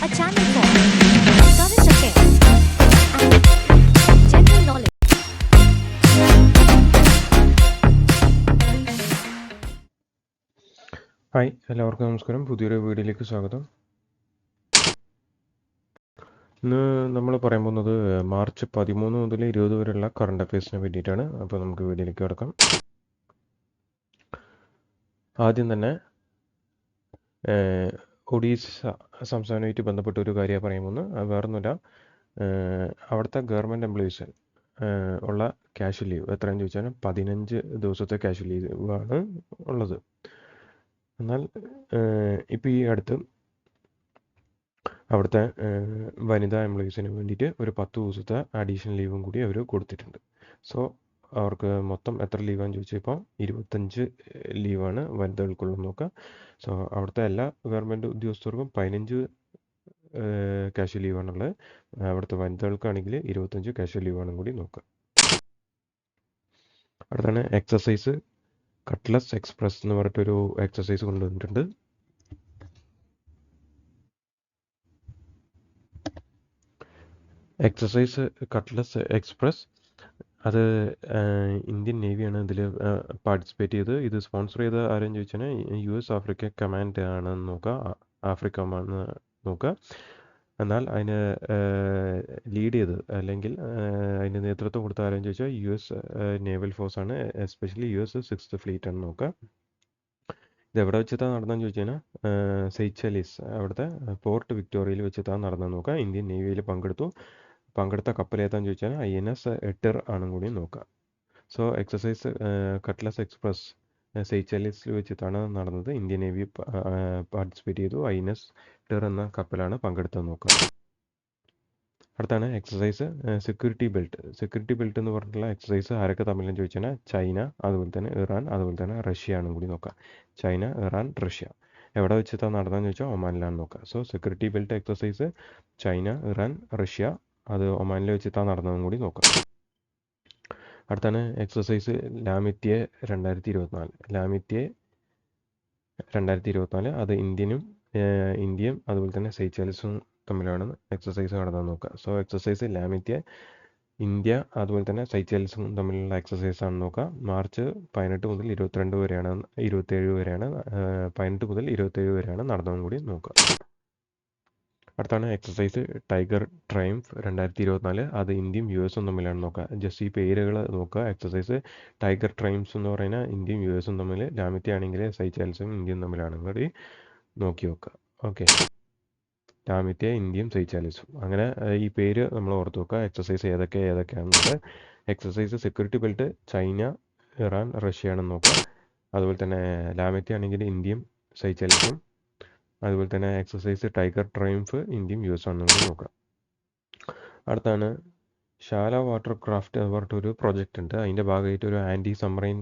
a channel for current affairs and general knowledge. Hi എല്ലാവർക്കും നമസ്കാരം. പുതിയൊരു വീഡിയോയിലേക്ക് സ്വാഗതം. ഇന്ന് നമ്മൾ പറയാൻ പോകുന്നത് മാർച്ച് 13 മുതൽ 20 വരെയുള്ള കറണ്ട് അഫയേഴ്സിനെ പറ്റിയിട്ടാണ്. അപ്പോൾ നമുക്ക് വീഡിയോയിലേക്ക് കിടക്കാം. ആദ്യം തന്നെ ഒഡീഷ സംസ്ഥാനവുമായിട്ട് ബന്ധപ്പെട്ട ഒരു കാര്യം പറയാൻ പോകുന്നു. വേറൊന്നുമില്ല, അവിടുത്തെ ഗവൺമെൻറ് എംപ്ലോയീസ് ഉള്ള ക്യാഷ് ലീവ് എത്രയാണെന്ന് ചോദിച്ചാൽ 15 ദിവസത്തെ ക്യാഷ് ലീവാണ് ഉള്ളത്. എന്നാൽ ഇപ്പോൾ ഈ അടുത്ത് അവിടുത്തെ വനിതാ എംപ്ലോയീസിന് വേണ്ടിയിട്ട് ഒരു 10 ദിവസത്തെ അഡീഷണൽ ലീവും കൂടി അവർ കൊടുത്തിട്ടുണ്ട്. സോ അവർക്ക് മൊത്തം എത്ര ലീവാണെന്ന് ചോദിച്ചപ്പോൾ 25 ലീവാണ് വനിതകൾക്കുള്ളത് നോക്കുക. സോ അവിടുത്തെ എല്ലാ ഗവൺമെൻറ് ഉദ്യോഗസ്ഥർക്കും 15 ക്യാഷ് ലീവാണുള്ളത്. അവിടുത്തെ വനിതകൾക്കാണെങ്കിൽ 25 ക്യാഷ് ലീവാണും കൂടി നോക്കുക. അടുത്താണ് എക്സസൈസ് കട്ട്ലസ് എക്സ്പ്രസ് എന്ന് പറഞ്ഞിട്ടൊരു എക്സസൈസ് കൊണ്ടുവന്നിട്ടുണ്ട്. എക്സസൈസ് കട്ട്ലസ് എക്സ്പ്രസ് അത് ഇന്ത്യൻ നേവിയാണ് ഇതിൽ പാർട്ടിസിപ്പേറ്റ് ചെയ്ത്. ഇത് സ്പോൺസർ ചെയ്ത ആരെന്ന് ചോദിച്ചാൽ US ആഫ്രിക്ക കമാൻഡ് ആണെന്ന് നോക്കുക, ആഫ്രിക്ക നോക്കുക. എന്നാൽ അതിന് ലീഡ് ചെയ്ത് അല്ലെങ്കിൽ അതിന് നേതൃത്വം കൊടുത്ത ആരെന്ന് ചോദിച്ചാൽ US നേവൽ ഫോഴ്സാണ്, എസ്പെഷ്യലി US 6th ഫ്ലീറ്റ് ആണ് നോക്കുക. ഇതെവിടെ വെച്ചിട്ടാണ് നടന്നതെന്ന് ചോദിച്ചു കഴിഞ്ഞാൽ സെയ്ച്ചലീസ് അവിടുത്തെ പോർട്ട് വിക്ടോറിയയിൽ വെച്ചിട്ടാണ് നടന്നതെന്ന് നോക്കുക. ഇന്ത്യൻ നേവിയിൽ പങ്കെടുത്ത കപ്പൽ ഏതാന്ന് ചോദിച്ചാൽ INS എട്ടിർ ആണും കൂടി നോക്കുക. സോ എക്സസൈസ് കട്ട്ലസ് എക്സ്പ്രസ് സെയ്ച്ചലീസിൽ വെച്ചിട്ടാണ് നടന്നത്. ഇന്ത്യൻ നേവി പാർട്ടിസിപ്പേറ്റ് ചെയ്തു. INS എട്ടിർ എന്ന കപ്പലാണ് പങ്കെടുത്തത് നോക്കുക. അടുത്താണ് എക്സസൈസ് സെക്യൂരിറ്റി ബെൽറ്റ് എന്ന് പറഞ്ഞിട്ടുള്ള എക്സസൈസ് ആരൊക്കെ തമ്മിലെന്ന് ചോദിച്ചാൽ ചൈന, അതുപോലെ തന്നെ ഇറാൻ, അതുപോലെ തന്നെ റഷ്യ ആണും കൂടി നോക്കുക. ചൈന, ഇറാൻ, റഷ്യ എവിടെ വെച്ചിട്ടാണ് നടന്നതെന്ന് ചോദിച്ചാൽ ഒമാനിലാണ് നോക്കുക. So security belt exercise China, Iran, Russia, അത് ഒമാനിൽ വെച്ചിട്ടാണ് നടന്നതെന്നും കൂടി നോക്കുക. അടുത്താണ് എക്സസൈസ് ലാമിത്യേ 2024 അത് ഇന്ത്യയും അതുപോലെ തന്നെ സെയ്ച്ചലീസും തമ്മിലാണ് എക്സസൈസ് നടന്നത് നോക്കുക. സോ എക്സസൈസ് ലാമിത്യേ ഇന്ത്യ അതുപോലെ തന്നെ സെയ്ച്ചലീസും തമ്മിലുള്ള എക്സസൈസ് ആണ് നോക്കുക. മാർച്ച് 18 മുതൽ 27 വരെയാണ് നടന്നതും കൂടി നോക്കുക. അടുത്താണ് എക്സസൈസ് ടൈഗർ ട്രയംഫ് 2024 അത് ഇന്ത്യയും USഉം തമ്മിലാണ് നോക്കുക. ജസ്റ്റ് ഈ പേരുകൾ നോക്കുക. എക്സസൈസ് ടൈഗർ ട്രയംഫ്സ് എന്ന് പറയുന്നത് ഇന്ത്യയും USഉം തമ്മിൽ, ലാമിത്യേ ആണെങ്കിൽ സെയ്ച്ചലീസും ഇന്ത്യയും തമ്മിലാണ് കൂടി നോക്കി വെക്കുക. ഓക്കെ, ലാമിത്യേ ഇന്ത്യയും സെയ്ച്ചലീസും, അങ്ങനെ ഈ പേര് നമ്മൾ ഓർത്ത് വെക്കുക. എക്സസൈസ് ഏതൊക്കെയാണെന്നുള്ളത് exercise security belt China, Iran, Russia ആണെന്ന് നോക്കുക. അതുപോലെ തന്നെ ലാമിത്യേ ആണെങ്കിൽ ഇന്ത്യയും സെയ്ച്ചലീസും, അതുപോലെ തന്നെ എക്സസൈസ് ടൈഗർ ട്രയംഫ് ഇന്ത്യയും US ആണെന്ന് നോക്കുക. അടുത്താണ് ഷാല വാട്ടർ ക്രാഫ്റ്റ് എന്ന് പറഞ്ഞിട്ടൊരു പ്രൊജക്റ്റ് ഉണ്ട്. അതിൻ്റെ ഭാഗമായിട്ട് ഒരു ആൻറ്റി സബ്മറൈൻ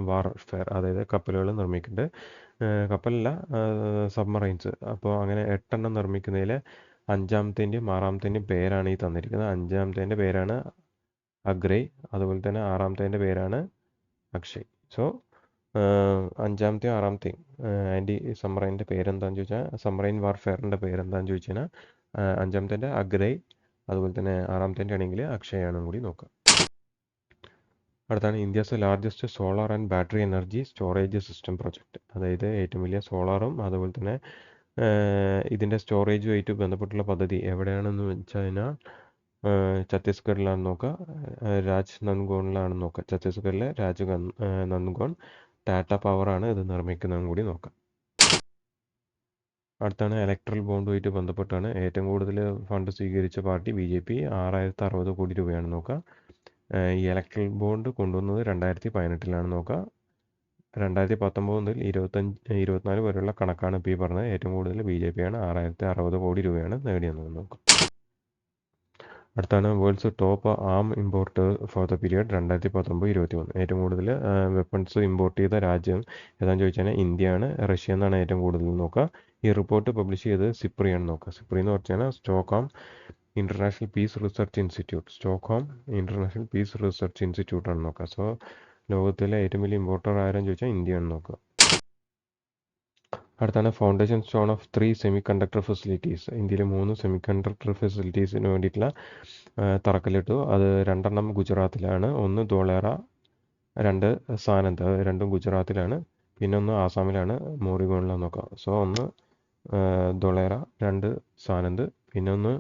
വാർഫെയർ, അതായത് കപ്പലുകൾ നിർമ്മിക്കുന്നുണ്ട്. കപ്പലല്ല, സബ്മറൈൻസ്. അപ്പോൾ അങ്ങനെ 8 എണ്ണം നിർമ്മിക്കുന്നതിൽ 5ാമത്തേൻ്റെയും 6ാമത്തേൻ്റെയും പേരാണ് ഈ തന്നിരിക്കുന്നത്. 5ാമത്തേൻ്റെ പേരാണ് അഗ്രയ്, അതുപോലെ തന്നെ 6ാമത്തേൻ്റെ പേരാണ് അക്ഷയ്. സോ 5ാമത്തെയും 6ാമത്തെയും ആൻറ്റി സബ്മറൈൻ്റെ പേരെന്താണെന്ന് ചോദിച്ചാൽ, സബ്മറൈൻ വാർഫെയറിൻ്റെ പേരെന്താണെന്ന് ചോദിച്ചു കഴിഞ്ഞാൽ 5ാമത്തേൻ്റെ അഗ്രയ്, അതുപോലെ തന്നെ 6ാമത്തേൻ്റെ ആണെങ്കിൽ അക്ഷയാണും കൂടി നോക്കുക. അടുത്താണ് India's largest solar and battery energy storage system project. അതായത് ഏറ്റവും വലിയ സോളാറും അതുപോലെ തന്നെ ഇതിൻ്റെ സ്റ്റോറേജുമായിട്ട് ബന്ധപ്പെട്ടുള്ള പദ്ധതി എവിടെയാണെന്ന് വെച്ച് കഴിഞ്ഞാൽ ഛത്തീസ്ഗഡിലാണ് നോക്കുക, രാജ്നന്ദ്ഗോണിലാണ് നോക്കുക. ഛത്തീസ്ഗഡിലെ രാജ്നന്ദ്ഗോൺ ടാറ്റ പവറാണ് ഇത് നിർമ്മിക്കുന്നതും കൂടി നോക്കാം. അടുത്താണ് ഇലക്ട്രൽ ബോണ്ടുമായിട്ട് ബന്ധപ്പെട്ടാണ് ഏറ്റവും കൂടുതൽ ഫണ്ട് സ്വീകരിച്ച പാർട്ടി BJP 6060 കോടി രൂപയാണ് നോക്കുക. ഈ ഇലക്ട്രൽ ബോണ്ട് കൊണ്ടുവന്നത് 2018 നോക്കുക. 2019 മുതൽ 24 വരെയുള്ള കണക്കാണ് ഇപ്പോൾ ഈ പറഞ്ഞത്. ഏറ്റവും കൂടുതൽ BJP ആണ്, 6060 കോടി രൂപയാണ് നേടിയെന്ന് നോക്കുക. അടുത്താണ് world's top arm import for the period 2019-21. ഏറ്റവും കൂടുതൽ വെപ്പൺസ് ഇമ്പോർട്ട് ചെയ്ത രാജ്യം ഏതാണെന്ന് ചോദിച്ചാൽ ഇന്ത്യയാണ്, റഷ്യ എന്നാണ് ഏറ്റവും കൂടുതൽ നോക്കുക. ഈ റിപ്പോർട്ട് പബ്ലിഷ് ചെയ്ത് SIPRI ആണ് നോക്കുക. SIPRI എന്ന് പറഞ്ഞാൽ Stockholm international peace research institute ആണ് നോക്കുക. സോ ലോകത്തിലെ ഏറ്റവും വലിയ ഇമ്പോർട്ടർ ആരെന്ന് ചോദിച്ചാൽ ഇന്ത്യയാണ് നോക്കുക. അടുത്താണ് foundation stone of 3 semi conductor facilities. ഇന്ത്യയിലെ 3 സെമി കണ്ടക്ടർ ഫെസിലിറ്റീസിന് വേണ്ടിയിട്ടുള്ള തറക്കല്ലിട്ടു. അത് 2 ഗുജറാത്തിലാണ്. ഒന്ന് ധോളേറ, 2 സാനന്ദ്. അത് രണ്ടും ഗുജറാത്തിലാണ്. പിന്നെ ഒന്ന് ആസാമിലാണ്, മോറിഗോണിലാണ് നോക്കാം. സോ ഒന്ന് ധോളേറ, 2 സാനന്ദ്, പിന്നെ ഒന്ന്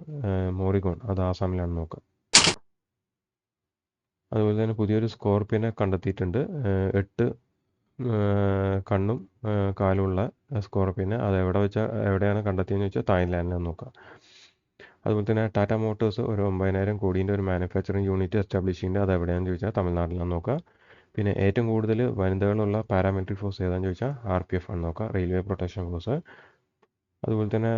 മോറിഗോൺ, അത് ആസാമിലാണ് നോക്കുക. അതുപോലെ തന്നെ പുതിയൊരു സ്കോർപ്പിയനെ കണ്ടെത്തിയിട്ടുണ്ട്. 8 കണ്ണും കാലുമുള്ള സ്കോർപ്പിയനെ. അത് എവിടെയാണ് കണ്ടെത്തിയെന്ന് വെച്ചാൽ തായ്ലാൻഡിലാണ് നോക്കുക. അതുപോലെ തന്നെ ടാറ്റ മോട്ടോഴ്സ് ഒരു 9,000 കോടിയുടെ ഒരു മാനുഫാക്ചറിങ് യൂണിറ്റ് എസ്റ്റാബ്ലിഷ് ചെയ്യുന്നുണ്ട്. അത് എവിടെയാണെന്ന് ചോദിച്ചാൽ തമിഴ്നാട്ടിലാണ് നോക്കുക. പിന്നെ ഏറ്റവും കൂടുതൽ വനിതകളുള്ള പാരാമിലിറ്ററി ഫോഴ്സ് ഏതാണെന്ന് ചോദിച്ചാൽ RPF ആണ് നോക്കുക, റെയിൽവേ പ്രൊട്ടക്ഷൻ ഫോഴ്സ്. അതുപോലെ തന്നെ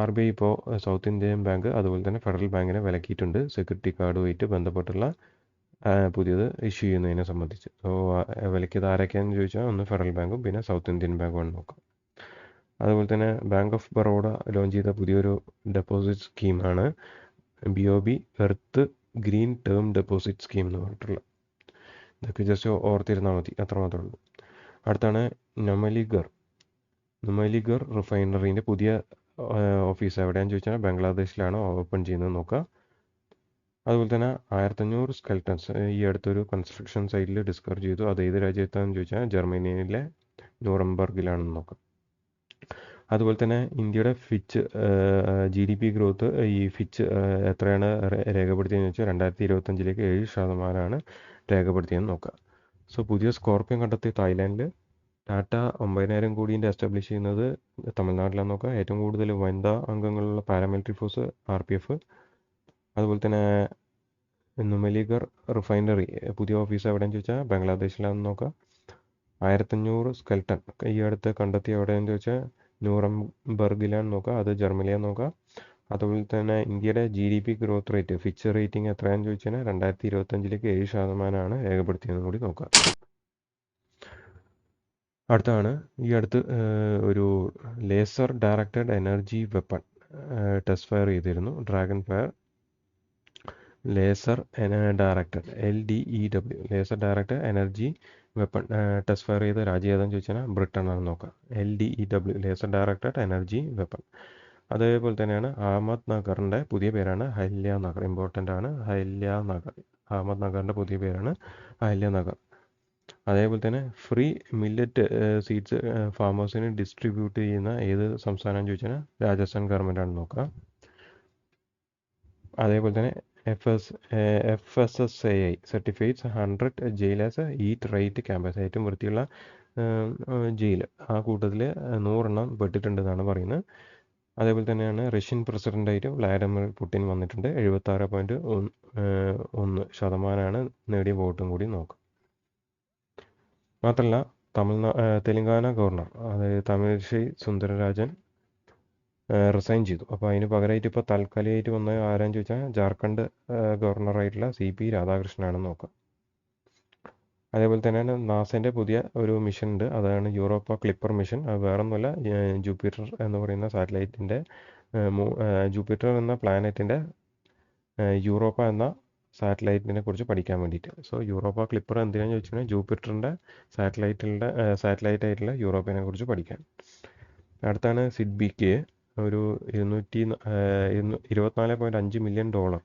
RBI ഇപ്പോൾ സൗത്ത് ഇന്ത്യൻ ബാങ്ക് അതുപോലെ തന്നെ ഫെഡറൽ ബാങ്കിനെ വിലക്കിയിട്ടുണ്ട് സെക്യൂരിറ്റി കാർഡുമായിട്ട് ബന്ധപ്പെട്ടുള്ള പുതിയത് ഇഷ്യൂ ചെയ്യുന്നതിനെ സംബന്ധിച്ച്. സോ വിലക്കിയത് ആരൊക്കെയാണെന്ന് ചോദിച്ചാൽ ഒന്ന് ഫെഡറൽ ബാങ്കും പിന്നെ സൗത്ത് ഇന്ത്യൻ ബാങ്കുമാണ് നോക്കുക. അതുപോലെ തന്നെ ബാങ്ക് ഓഫ് ബറോഡ ലോഞ്ച് ചെയ്ത പുതിയൊരു ഡെപ്പോസിറ്റ് സ്കീമാണ് BOB earth green term deposit scheme എന്ന് പറഞ്ഞിട്ടുള്ള. ഇതൊക്കെ ജസ്റ്റ് ഓർത്തിരുന്നാൽ മതി, അത്ര മാത്രമേ ഉള്ളൂ. അടുത്താണ് നുമലിഗർ റിഫൈനറിൻ്റെ പുതിയ ഓഫീസ് എവിടെയാണെന്ന് ചോദിച്ചാൽ ബംഗ്ലാദേശിലാണ് ഓപ്പൺ ചെയ്യുന്നത് നോക്കുക. അതുപോലെ തന്നെ 1500 സ്കെൽട്ടൺസ് ഈ അടുത്തൊരു കൺസ്ട്രക്ഷൻ സൈറ്റിൽ ഡിസ്കവർ ചെയ്തു. അത് ഏത് രാജ്യത്താണെന്ന് ചോദിച്ചാൽ ജർമ്മനിയിലെ ന്യൂറംബർഗിലാണെന്ന് നോക്കാം. അതുപോലെ തന്നെ ഇന്ത്യയുടെ ഫിച്ച് GDP ഗ്രോത്ത് ഈ ഫിച്ച് എത്രയാണ് രേഖപ്പെടുത്തിയെന്ന് വെച്ചാൽ 2025 7% രേഖപ്പെടുത്തിയെന്ന് നോക്കാം. സോ പുതിയ സ്കോർപ്പിയൻ കണ്ടെത്തിയ തായ്ലാൻഡിൽ. ടാറ്റ 9,000 കോടിൻ്റെ എസ്റ്റാബ്ലിഷ് ചെയ്യുന്നത് തമിഴ്നാട്ടിലാണ് നോക്കുക. ഏറ്റവും കൂടുതൽ വനിതാ അംഗങ്ങളുള്ള പാരാമിലിറ്ററി ഫോഴ്സ് RPF. അതുപോലെ തന്നെ നുമലിഗർ റിഫൈനറി പുതിയ ഓഫീസ് എവിടെയെന്ന് ചോദിച്ചാൽ ബംഗ്ലാദേശിലാണെന്ന് നോക്കുക. 1500 സ്കെൽട്ടൺ ഈ അടുത്ത് കണ്ടെത്തിയ എവിടെയെന്ന് ചോദിച്ചാൽ ന്യൂറംബർഗിലാണ് നോക്കുക, അത് ജർമ്മനിയാണ് നോക്കുക. അതുപോലെ തന്നെ ഇന്ത്യയുടെ GDP growth rate Fitch rating എത്രയാണെന്ന് ചോദിച്ചാൽ 2025 7% രേഖപ്പെടുത്തിയെന്നും കൂടി നോക്കുക. അടുത്താണ് ഈ അടുത്ത് ഒരു laser directed energy weapon test fire ചെയ്തിരുന്നു. Dragon fire laser directed LDEW laser directed energy weapon test fire ചെയ്ത രാജ്യം ഏതാണെന്ന് ചോദിച്ചാൽ ബ്രിട്ടൻ ആണ് നോക്കുക. LDEW laser directed energy weapon. അതേപോലെ തന്നെയാണ് അഹമ്മദ് നഗറിൻ്റെ പുതിയ പേരാണ് അഹല്യ നഗർ. ഇമ്പോർട്ടൻ്റ് ആണ് അഹല്യ നഗർ. അഹമ്മദ് നഗറിൻ്റെ പുതിയ പേരാണ് അഹല്യ നഗർ. അതേപോലെ തന്നെ ഫ്രീ മില്ലറ്റ് സീഡ്സ് ഫാമേഴ്സിന് ഡിസ്ട്രിബ്യൂട്ട് ചെയ്യുന്ന ഏത് സംസ്ഥാനം ചോദിച്ചാൽ രാജസ്ഥാൻ ഗവൺമെൻറ് ആണ് നോക്കുക. അതേപോലെ തന്നെ FSSAI certifies 100 jail as eat right campus. ഏറ്റവും വൃത്തിയുള്ള ജയിൽ ആ കൂട്ടത്തിൽ 100 പെട്ടിട്ടുണ്ടെന്നാണ് പറയുന്നത്. അതേപോലെ തന്നെയാണ് റഷ്യൻ പ്രസിഡൻ്റായിട്ട് വ്ളാഡിമിർ പുടിൻ വന്നിട്ടുണ്ട്. 76.1% നേടിയ വോട്ടും കൂടി നോക്കുക. മാത്രമല്ല തെലങ്കാന ഗവർണർ അതായത് തമിഴിസൈ സുന്ദരരാജൻ റിസൈൻ ചെയ്തു. അപ്പോൾ അതിന് പകരമായിട്ട് ഇപ്പോൾ താൽക്കാലികമായിട്ട് വന്ന ആരാന്ന് ചോദിച്ചാൽ ജാർഖണ്ഡ് ഗവർണറായിട്ടുള്ള CP രാധാകൃഷ്ണനാണെന്ന് നോക്കാം. അതേപോലെ തന്നെയാണ് നാസേൻ്റെ പുതിയ ഒരു മിഷൻ ഉണ്ട്, അതാണ് യൂറോപ്പ ക്ലിപ്പർ മിഷൻ. അത് വേറൊന്നുമല്ല, ജൂപ്പിറ്റർ എന്ന് പറയുന്ന സാറ്റലൈറ്റിൻ്റെ ജൂപ്പിറ്റർ എന്ന പ്ലാനറ്റിൻ്റെ യൂറോപ്പ എന്ന സാറ്റലൈറ്റിനെ കുറിച്ച് പഠിക്കാൻ വേണ്ടിയിട്ട്. സോ യൂറോപ്പ ക്ലിപ്പർ എന്തിനാണെന്ന് ചോദിച്ചാൽ ജൂപ്പിറ്ററിൻ്റെ സാറ്റലൈറ്റ് ആയിട്ടുള്ള യൂറോപ്പിനെ കുറിച്ച് പഠിക്കാൻ. അടുത്താണ് സിഡ്ബിക്ക് ഒരു 24.5 മില്യൺ ഡോളർ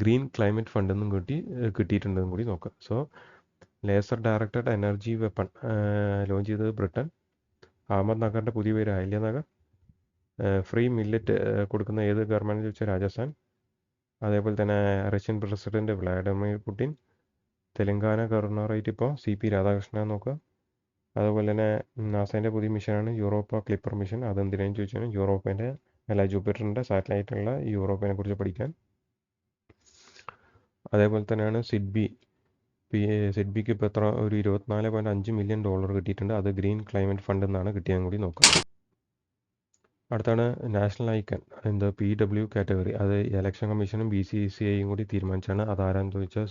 ഗ്രീൻ ക്ലൈമറ്റ് ഫണ്ടെന്നും കിട്ടിയിട്ടുണ്ടെന്നും കൂടി നോക്കുക. So laser directed energy weapon launch ചെയ്തത് ബ്രിട്ടൻ. അഹമ്മദ് നഗറിൻ്റെ പുതിയ പേര് അഹല്യ നഗർ. ഫ്രീ മില്ലറ്റ് കൊടുക്കുന്ന ഏത് ഗവൺമെൻറ് ചോദിച്ചാൽ രാജസ്ഥാൻ. അതേപോലെ തന്നെ Russian president Vladimir Putin. Telangana ഗവർണറായിട്ട് ഇപ്പോൾ CP രാധാകൃഷ്ണൻ നോക്കുക. അതുപോലെ തന്നെ നാസേൻ്റെ പുതിയ മിഷനാണ് യൂറോപ്പ ക്ലിപ്പർ മിഷൻ. അതെന്തിനാണെന്ന് ചോദിച്ചാൽ ജൂപ്പിറ്ററിൻ്റെ സാറ്റലൈറ്റുള്ള യൂറോപ്പിനെ കുറിച്ച് പഠിക്കാൻ. അതേപോലെ തന്നെയാണ് സിഡ്ബിക്ക് ഇപ്പോൾ എത്ര ഒരു 24.5 മില്യൺ ഡോളർ കിട്ടിയിട്ടുണ്ട്. അത് ഗ്രീൻ ക്ലൈമറ്റ് ഫണ്ട് എന്നാണ് കിട്ടിയതും കൂടി നോക്കുക. അടുത്താണ് നാഷണൽ ഐക്കൺ PW കാറ്റഗറി. അത് ഇലക്ഷൻ കമ്മീഷനും BCCIയും കൂടി തീരുമാനിച്ചാണ്. അതാരാന്ന് ചോദിച്ചാൽ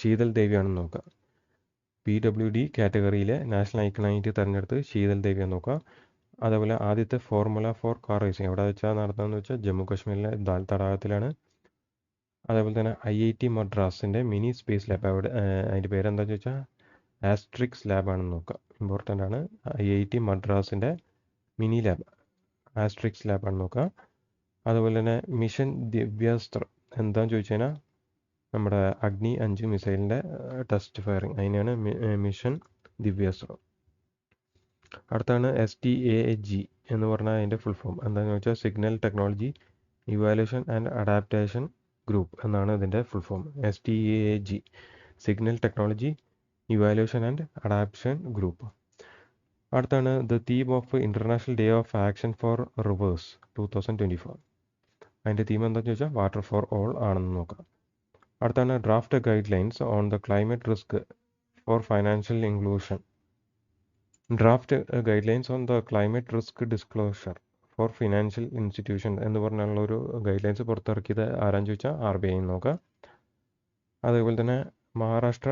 ശീതൽ ദേവിയാണെന്ന് നോക്കുക. PWD കാറ്റഗറിയിലെ നാഷണൽ ഐക്കണായിട്ട് തിരഞ്ഞെടുത്ത് ശീതൽ ദേവിയാണ് നോക്കുക. അതേപോലെ ആദ്യത്തെ Formula 4 കാർ റേസിംഗ് എവിടെ വെച്ചാൽ നടന്നതെന്ന് വെച്ചാൽ ജമ്മു കാശ്മീരിലെ ദാൽ തടാകത്തിലാണ്. അതേപോലെ തന്നെ IIT മദ്രാസിൻ്റെ മിനി സ്പേസ് ലാബ് അതിൻ്റെ പേരെന്താണെന്ന് ചോദിച്ചാൽ ആസ്ട്രിക്സ് ലാബാണെന്ന് നോക്കുക. ഇമ്പോർട്ടൻ്റ് ആണ്. IIT മദ്രാസിൻ്റെ മിനി ലാബ് ആസ്ട്രിക്സ് ലാബാണെന്ന് നോക്കുക. അതുപോലെ തന്നെ മിഷൻ ദിവ്യാസ്ത്ര എന്താണെന്ന് ചോദിച്ചു കഴിഞ്ഞാൽ നമ്മുടെ അഗ്നി 5 മിസൈലിൻ്റെ ടെസ്റ്റ് ഫയറിങ്, അതിനെയാണ് മിഷൻ ദിവ്യാസ്ത്ര. അടുത്താണ് STAG എന്ന് പറഞ്ഞാൽ അതിൻ്റെ ഫുൾ ഫോം എന്താണെന്ന് വെച്ചാൽ signal technology evaluation and adaptation group എന്നാണ് ഇതിൻ്റെ full form. STAG signal technology evaluation and adaptation group. അടുത്താണ് the theme of international day of action for rivers 2024. അതിൻ്റെ തീം എന്താണെന്ന് ചോദിച്ചാൽ വാട്ടർ ഫോർ ഓൾ ആണെന്ന് നോക്കാം. അടുത്താണ് draft guidelines on the climate risk for financial inclusion. Draft guidelines on the climate risk disclosure for financial institution എന്ന് പറഞ്ഞുള്ള ഒരു guide lines പുറത്തിറക്കിയത് ആരാന്ന് ചോദിച്ചാൽ RBI നോക്കാം. അതേപോലെ തന്നെ മഹാരാഷ്ട്ര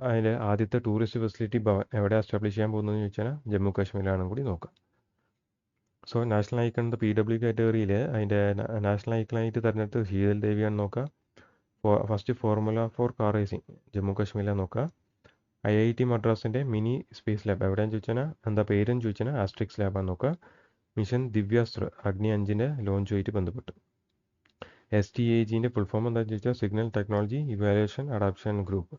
അതിൻ്റെ ആദ്യത്തെ ടൂറിസ്റ്റ് ഫെസിലിറ്റി ഭവൻ എവിടെ എസ്റ്റാബ്ലിഷ് ചെയ്യാൻ പോകുന്നതെന്ന് ചോദിച്ചാൽ ജമ്മു കാശ്മീരിലാണെന്നും കൂടി നോക്കാം. സോ നാഷണൽ ഐക്കൺ PW കാറ്റഗറിയിൽ അതിൻ്റെ നാഷണൽ ഐക്കണായിട്ട് തിരഞ്ഞെടുത്ത് ശീതൽ ദേവിയാണ് നോക്കുക. First formula four car racing Jammu കാശ്മീരിലാണ് നോക്കുക. IIT മദ്രാസിൻ്റെ മിനി സ്പേസ് ലാബ് എവിടെയാണെന്ന് ചോദിച്ചാൽ എന്താ പേരെന്ന് ചോദിച്ചാൽ ആസ്ട്രിക്സ് ലാബാണ് നോക്കുക. മിഷൻ ദിവ്യാസ്ത്ര അഗ്നി 5ൻ്റെ ലോഞ്ചുമായിട്ട് ബന്ധപ്പെട്ട്. STAGൻ്റെ ഫുൾ ഫോം എന്താണെന്ന് ചോദിച്ചാൽ signal technology evaluation adaption group.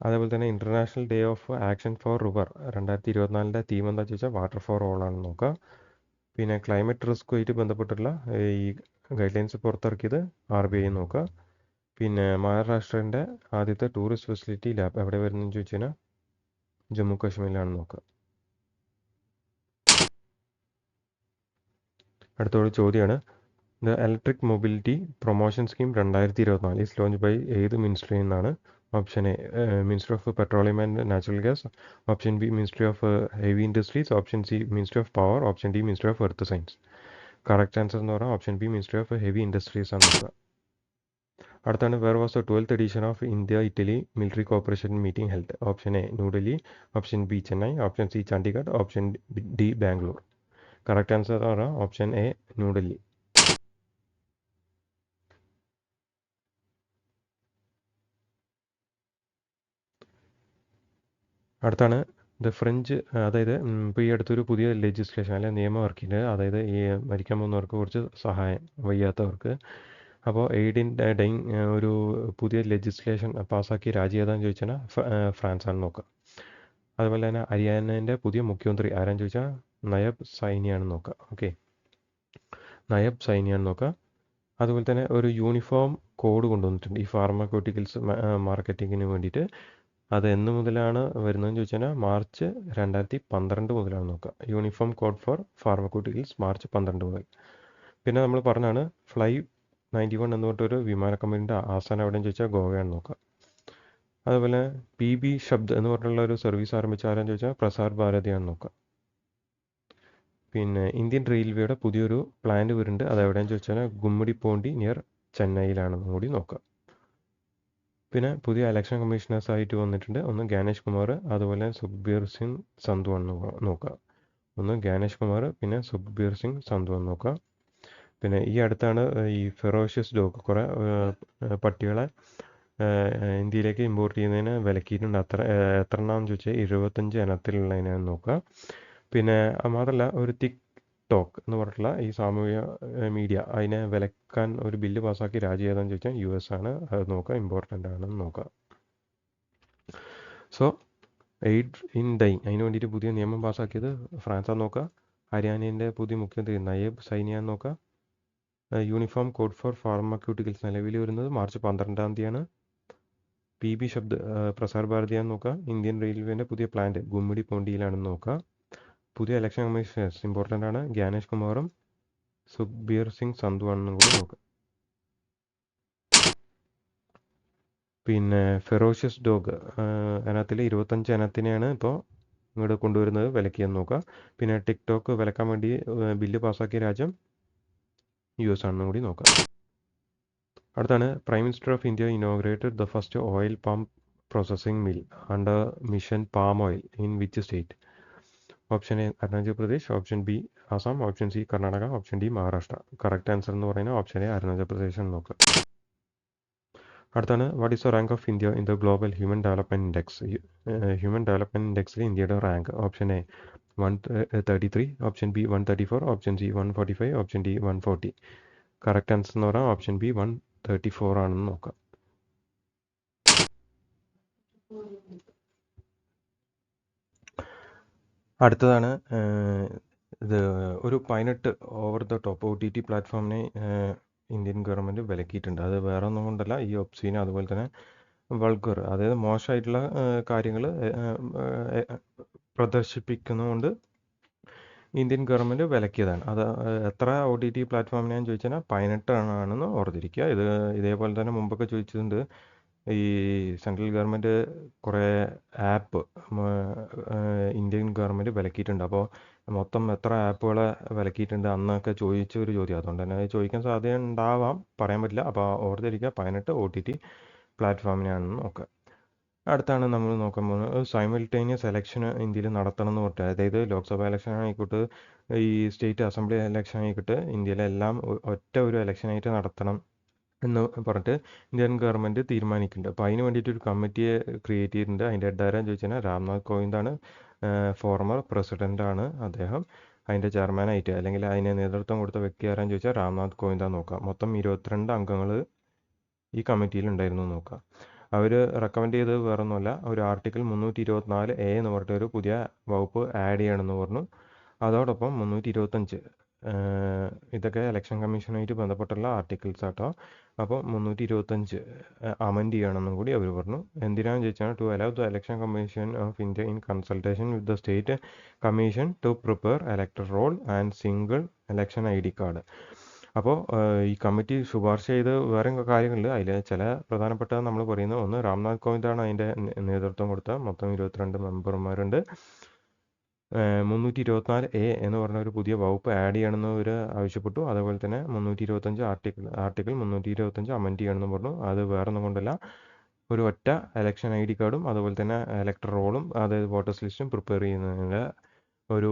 അതേപോലെ തന്നെ international day of action for river 2024ൻ്റെ തീം എന്താണെന്ന് ചോദിച്ചാൽ വാട്ടർ ഫോർ ഓൾ ആണെന്ന് നോക്കുക. പിന്നെ ക്ലൈമറ്റ് റിസ്ക്കുമായിട്ട് ബന്ധപ്പെട്ടുള്ള ഈ ഗൈഡ് ലൈൻസ് പുറത്തിറക്കിയത് RBI നോക്കുക. പിന്നെ മഹാരാഷ്ട്രൻ്റെ ആദ്യത്തെ ടൂറിസ്റ്റ് ഫെസിലിറ്റി ലാബ് എവിടെ വരുന്നതെന്ന് ചോദിച്ചു കഴിഞ്ഞാൽ ജമ്മു കാശ്മീരിലാണ് നോക്കുക. അടുത്തൊരു ചോദ്യമാണ് the electric mobility promotion scheme 2024 is launch by ഏത് മിനിസ്ട്രിയിൽ നിന്നാണ്? Option A ministry of petroleum and natural gas, option B ministry of heavy industries, option C ministry of power, option D ministry of earth science. Correct answer എന്ന് പറഞ്ഞാൽ option B ministry of heavy industries ആണ് നോക്കുക. അടുത്താണ് where was the 12th edition of India Italy military cooperation meeting held? Option A New Delhi, option B Chennai, option C Chandigarh, option D Bangalore. Correct answer എന്ന് പറഞ്ഞാൽ option A New Delhi. അടുത്താണ് the French, അതായത് ഇപ്പോൾ ഈ അടുത്തൊരു പുതിയ ലെജിസ്ലേഷൻ അല്ലെങ്കിൽ നിയമം ഇറക്കിയിട്ട്, അതായത് ഈ മരിക്കാൻ പോകുന്നവർക്ക് കുറച്ച് സഹായം വയ്യാത്തവർക്ക്. അപ്പോൾ എയ്ഡ് ഇൻ ഡൈങ് ഒരു പുതിയ ലെജിസ്ലേഷൻ പാസ്സാക്കിയ രാജ്യം ഏതാണെന്ന് ചോദിച്ചാൽ ഫ്രാൻസ് ആണ് നോക്കുക. അതുപോലെ തന്നെ ഹരിയാനേൻ്റെ പുതിയ മുഖ്യമന്ത്രി ആരാന്ന് ചോദിച്ചാൽ നയബ് സൈനിയാണെന്ന് നോക്കുക. ഓക്കെ, നയബ് സൈനിയാണ് നോക്കുക. അതുപോലെ തന്നെ ഒരു യൂണിഫോം കോഡ് കൊണ്ടുവന്നിട്ടുണ്ട് ഈ ഫാർമസ്യൂട്ടിക്കൽസ് മാർക്കറ്റിങ്ങിന് വേണ്ടിയിട്ട്. അത് എന്ന് മുതലാണ് വരുന്നതെന്ന് ചോദിച്ചാൽ മാർച്ച് 2012 മുതലാണ് നോക്കുക. Uniform code for pharmaceuticals March 12 മുതൽ. പിന്നെ നമ്മൾ പറഞ്ഞാണ് ഫ്ലൈ 91 എന്ന് പറഞ്ഞിട്ടൊരു വിമാന കമ്പനിയുടെ ആസ്ഥാനം എവിടെയെന്ന് ചോദിച്ചാൽ ഗോവയാണ് നോക്കുക. അതുപോലെ PB ശബ്ദ് എന്ന് പറഞ്ഞിട്ടുള്ള ഒരു സർവീസ് ആരംഭിച്ച ആരാന്ന് ചോദിച്ചാൽ പ്രസാർ ഭാരതിയാണ് നോക്കുക. പിന്നെ ഇന്ത്യൻ റെയിൽവേയുടെ പുതിയൊരു പ്ലാന്റ് വരുന്നുണ്ട്, അത് എവിടെയെന്ന് ചോദിച്ചാൽ ഗുമ്മിടിപ്പോണ്ടി നിയർ ചെന്നൈയിലാണെന്നും കൂടി നോക്കുക. പിന്നെ പുതിയ ഇലക്ഷൻ കമ്മീഷണേഴ്സ് ആയിട്ട് വന്നിട്ടുണ്ട്, ഒന്ന് ഗാനേഷ് കുമാർ, അതുപോലെ സുഖ്ബീർ സിംഗ് സന്ധു ആണ് നോക്കുക. ഒന്ന് ഗാനേഷ് കുമാർ, പിന്നെ സുഖ്ബീർ സിംഗ് സന്ധു ആണ് നോക്കുക. പിന്നെ ഈ അടുത്താണ് ഈ ഫെറോഷ്യസ് ഡോഗ് കുറേ പട്ടികളെ ഇന്ത്യയിലേക്ക് ഇമ്പോർട്ട് ചെയ്യുന്നതിന് വിലക്കിയിട്ടുണ്ട്. എത്ര എണ്ണമെന്ന് ചോദിച്ചാൽ 25 ഇനത്തിലുള്ളതിനാണ് നോക്കുക. പിന്നെ മാത്രമല്ല ഒരു ടിക്ടോക്ക് എന്ന് പറഞ്ഞിട്ടുള്ള ഈ സാമൂഹിക മീഡിയ അതിനെ വിലക്കാൻ ഒരു ബില്ല് പാസ്സാക്കി രാജ്യം ഏതാണെന്ന് ചോദിച്ചാൽ US ആണ്. അത് നോക്കുക, ഇമ്പോർട്ടൻ്റ് ആണെന്ന് നോക്കുക. സോ എയ്ഡ് ഇൻ ഡൈങ് അതിന് വേണ്ടിയിട്ട് പുതിയ നിയമം പാസ്സാക്കിയത് ഫ്രാൻസാണ് നോക്കുക. ഹരിയാനേൻ്റെ പുതിയ മുഖ്യമന്ത്രി നയബ് സൈനിയാന്ന് നോക്കുക. യൂണിഫോം കോഡ് ഫോർ ഫാർമസ്യൂട്ടിക്കൽസ് നിലവിൽ വരുന്നത് മാർച്ച് 12-ാം തീയതിയാണ്. PB ശബ്ദ് പ്രസാർ ഭാരതിയാന്ന് നോക്കുക. ഇന്ത്യൻ റെയിൽവേൻ്റെ പുതിയ പ്ലാന്റ് ഗുമ്മിടിപ്പോണ്ടിയിലാണെന്ന് നോക്കുക. പുതിയ ഇലക്ഷൻ കമ്മീഷണേഴ്സ് ഇമ്പോർട്ടൻ്റ് ആണ്, ഗാനേഷ് കുമാറും സുഖ്ബീർ സിംഗ് സന്ധു ആണെന്നും കൂടി നോക്കുക. പിന്നെ ഫെറോഷ്യസ് ഡോഗ് അതിനകത്തിൽ 25 ഇനത്തിനെയാണ് ഇപ്പോൾ ഇങ്ങോട്ട് കൊണ്ടുവരുന്നത്, വിലക്കിയെന്ന് നോക്കുക. പിന്നെ ടിക്ടോക്ക് വിലക്കാൻ വേണ്ടി ബില്ല് പാസ്സാക്കിയ രാജ്യം US ആണെന്നും കൂടി നോക്കാം. അടുത്താണ് prime minister of India inaugurated the first oil palm processing mill under mission palm oil in which state? Option A Arunachal Pradesh, option B Assam, option C Karnataka, option D Maharashtra. Correct answer എന്ന് പറയുന്നത് option A Arunachal Pradesh എന്ന് നോക്കുക. അടുത്താണ് what is the rank of India in the global human development index. Human development ഇൻഡെക്സിൽ ഇന്ത്യയുടെ rank option A 133, option B 134, option C 145, option D 140. Correct answer എന്ന് പറഞ്ഞാൽ option B 134 ആണെന്ന് നോക്കാം. അടുത്തതാണ് ഇത് ഒരു 18 ഓവർ ദ ടോപ്പ് OTT പ്ലാറ്റ്ഫോമിനെ ഇന്ത്യൻ ഗവൺമെൻറ് വിലക്കിയിട്ടുണ്ട്. അത് വേറെ ഒന്നും കൊണ്ടല്ല, ഈ ഒബ്സീന അതുപോലെ തന്നെ വൾഗർ, അതായത് മോശമായിട്ടുള്ള കാര്യങ്ങൾ പ്രദർശിപ്പിക്കുന്നതുകൊണ്ട് ഇന്ത്യൻ ഗവൺമെൻറ് വിലക്കിയതാണ്. അത് എത്ര OTT പ്ലാറ്റ്ഫോമിനാന്ന് ചോദിച്ചാൽ 18 ആണെന്ന് ഓർത്തിരിക്കുക. ഇതേപോലെ തന്നെ മുമ്പൊക്കെ ചോദിച്ചിട്ടുണ്ട്. ഈ സെൻട്രൽ ഗവൺമെൻറ് കുറേ ആപ്പ് ഇന്ത്യൻ ഗവൺമെൻറ് വിലക്കിയിട്ടുണ്ട്. അപ്പോൾ മൊത്തം എത്ര ആപ്പുകളെ വിലക്കിയിട്ടുണ്ട് അന്നൊക്കെ ചോദിച്ച ഒരു ചോദ്യം. അതുകൊണ്ട് തന്നെ അത് ചോദിക്കാൻ സാധ്യത ഉണ്ടാവാം, പറയാൻ പറ്റില്ല. അപ്പോൾ ഓർത്തിരിക്കുക 18 OTT പ്ലാറ്റ്ഫോമിനാണെന്ന് നോക്കുക. അടുത്താണ് നമ്മൾ നോക്കാൻ പോകുന്നത് സൈമൾട്ടേനിയസ് എലക്ഷൻ ഇന്ത്യയിൽ നടത്തണം എന്ന് പറഞ്ഞിട്ട്. അതായത് ലോക്സഭ ഇലക്ഷൻ ആയിക്കോട്ടെ, ഈ സ്റ്റേറ്റ് അസംബ്ലി ഇലക്ഷൻ ആയിക്കോട്ടെ, ഇന്ത്യയിലെല്ലാം ഒറ്റ ഒരു ഇലക്ഷനായിട്ട് നടത്തണം എന്ന് പറഞ്ഞിട്ട് ഇന്ത്യൻ ഗവൺമെൻറ് തീരുമാനിക്കുന്നുണ്ട്. അപ്പോൾ അതിന് വേണ്ടിയിട്ട് ഒരു കമ്മിറ്റിയെ ക്രിയേറ്റ് ചെയ്തിട്ടുണ്ട്. അതിൻ്റെ ഹെഡ് ആരാന്ന് ചോദിച്ചാൽ രാംനാഥ് കോവിന്ദാണ്. ഫോർമർ പ്രസിഡൻ്റാണ് അദ്ദേഹം. അതിൻ്റെ ചെയർമാനായിട്ട് അല്ലെങ്കിൽ അതിന് നേതൃത്വം കൊടുത്ത വ്യക്തി ആരാന്ന് ചോദിച്ചാൽ രാംനാഥ് കോവിന്ദാന്ന് നോക്കാം. മൊത്തം 22 അംഗങ്ങൾ ഈ കമ്മിറ്റിയിൽ ഉണ്ടായിരുന്നു നോക്കാം. അവർ റെക്കമെൻഡ് ചെയ്തത് വേറൊന്നുമല്ല, ഒരു ആർട്ടിക്കിൾ 324A എന്ന് പറഞ്ഞിട്ട് ഒരു പുതിയ വകുപ്പ് ആഡ് ചെയ്യണമെന്ന് പറഞ്ഞു. അതോടൊപ്പം 325 ഇതൊക്കെ ഇലക്ഷൻ കമ്മീഷനുമായിട്ട് ബന്ധപ്പെട്ടുള്ള ആർട്ടിക്കിൾസ് ആട്ടോ. അപ്പോൾ 325 അമെൻഡ് ചെയ്യണമെന്നും കൂടി അവർ പറഞ്ഞു. എന്തിനാണെന്ന് ചോദിച്ചാൽ to allow the election commission of India in consultation with the state commission to prepare elector roll and single election ID card. അപ്പോൾ ഈ കമ്മിറ്റി ശുപാർശ ചെയ്ത് വേറെ കാര്യങ്ങളുണ്ട്. അതിൽ ചില പ്രധാനപ്പെട്ട നമ്മൾ പറയുന്നത്, ഒന്ന് രാംനാഥ് കോവിന്ദാണ് അതിൻ്റെ നേതൃത്വം കൊടുത്ത. മൊത്തം 22 മെമ്പർമാരുണ്ട്. 324A എന്ന് പറഞ്ഞ ഒരു പുതിയ വകുപ്പ് ആഡ് ചെയ്യണമെന്ന് അവർ ആവശ്യപ്പെട്ടു. അതുപോലെ തന്നെ 325 ആർട്ടിക്കിൾ 325 അമെൻഡ് ചെയ്യണമെന്ന് പറഞ്ഞു. അത് വേറെ ഒന്നും കൊണ്ടല്ല, ഒരു ഒറ്റ ഇലക്ഷൻ ID കാർഡും അതുപോലെ തന്നെ ഇലക്ടർ റോളും അതായത് വോട്ടേഴ്സ് ലിസ്റ്റും പ്രിപ്പയർ ചെയ്യുന്നതിനുള്ള ഒരു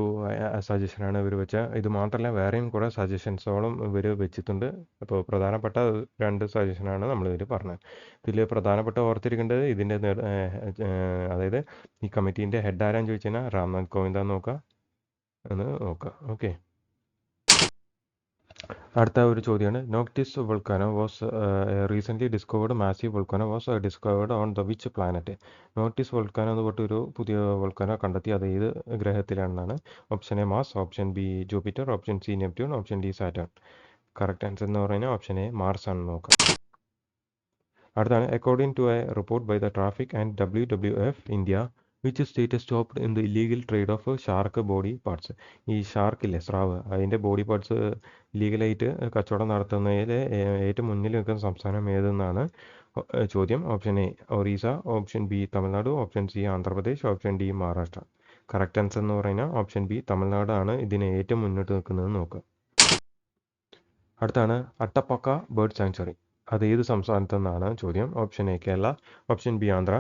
സജഷനാണ് ഇവർ വെച്ച. ഇത് മാത്രമല്ല വേറെയും കുറേ സജഷൻസോളം ഇവർ വെച്ചിട്ടുണ്ട്. അപ്പോൾ പ്രധാനപ്പെട്ട 2 സജഷനാണ് നമ്മളിതിൽ പറഞ്ഞത്. ഇതിൽ പ്രധാനപ്പെട്ട ഓർത്തിരിക്കേണ്ടത് ഇതിൻ്റെ അതായത് ഈ കമ്മിറ്റീൻ്റെ ഹെഡ് ആരാന്ന് ചോദിച്ചു കഴിഞ്ഞാൽ രാംനാഥ് കോവിന്ദാന്ന് നോക്കുക. ഓക്കെ. അടുത്ത ഒരു ചോദ്യമാണ്, Noctis volcano was recently discovered massive volcano was discovered on the which planet. Noctis volcano എന്ന് പറഞ്ഞൊരു പുതിയ വോൾക്കാനോ കണ്ടെത്തി. അത് ഏത് ഗ്രഹത്തിലാണെന്നാണ്. Option A Mars, option B Jupiter, option C Neptune, option D Saturn. Correct answer എന്ന് പറയുന്നത് ഓപ്ഷൻ എ മാർസ് ആണെന്ന് നോക്കാം. അടുത്താണ്, according to a report by the traffic and WWF India which state stopped in the illegal trade of shark body parts. ഈ ഷാർക്കില്ലേ, സ്രാവ്, അതിൻ്റെ body parts ലീഗലായിട്ട് കച്ചവടം നടത്തുന്നതിൽ ഏറ്റവും മുന്നിൽ നിൽക്കുന്ന സംസ്ഥാനം ഏതെന്നാണ് ചോദ്യം. Option A Orissa, option B Tamil Nadu, option C Andhra Pradesh, option D Maharashtra. Correct answer എന്ന് പറയുന്നത് ഓപ്ഷൻ ബി തമിഴ്നാടാണ് ഇതിന് ഏറ്റവും മുന്നിട്ട് നിൽക്കുന്നത് നോക്കുക. അടുത്താണ് അട്ടപ്പക്ക ബേർഡ് സാങ്ച്വറി. അത് ഏത് സംസ്ഥാനത്തു നിന്നാണ് ചോദ്യം. Option A Kerala, option B Andhra,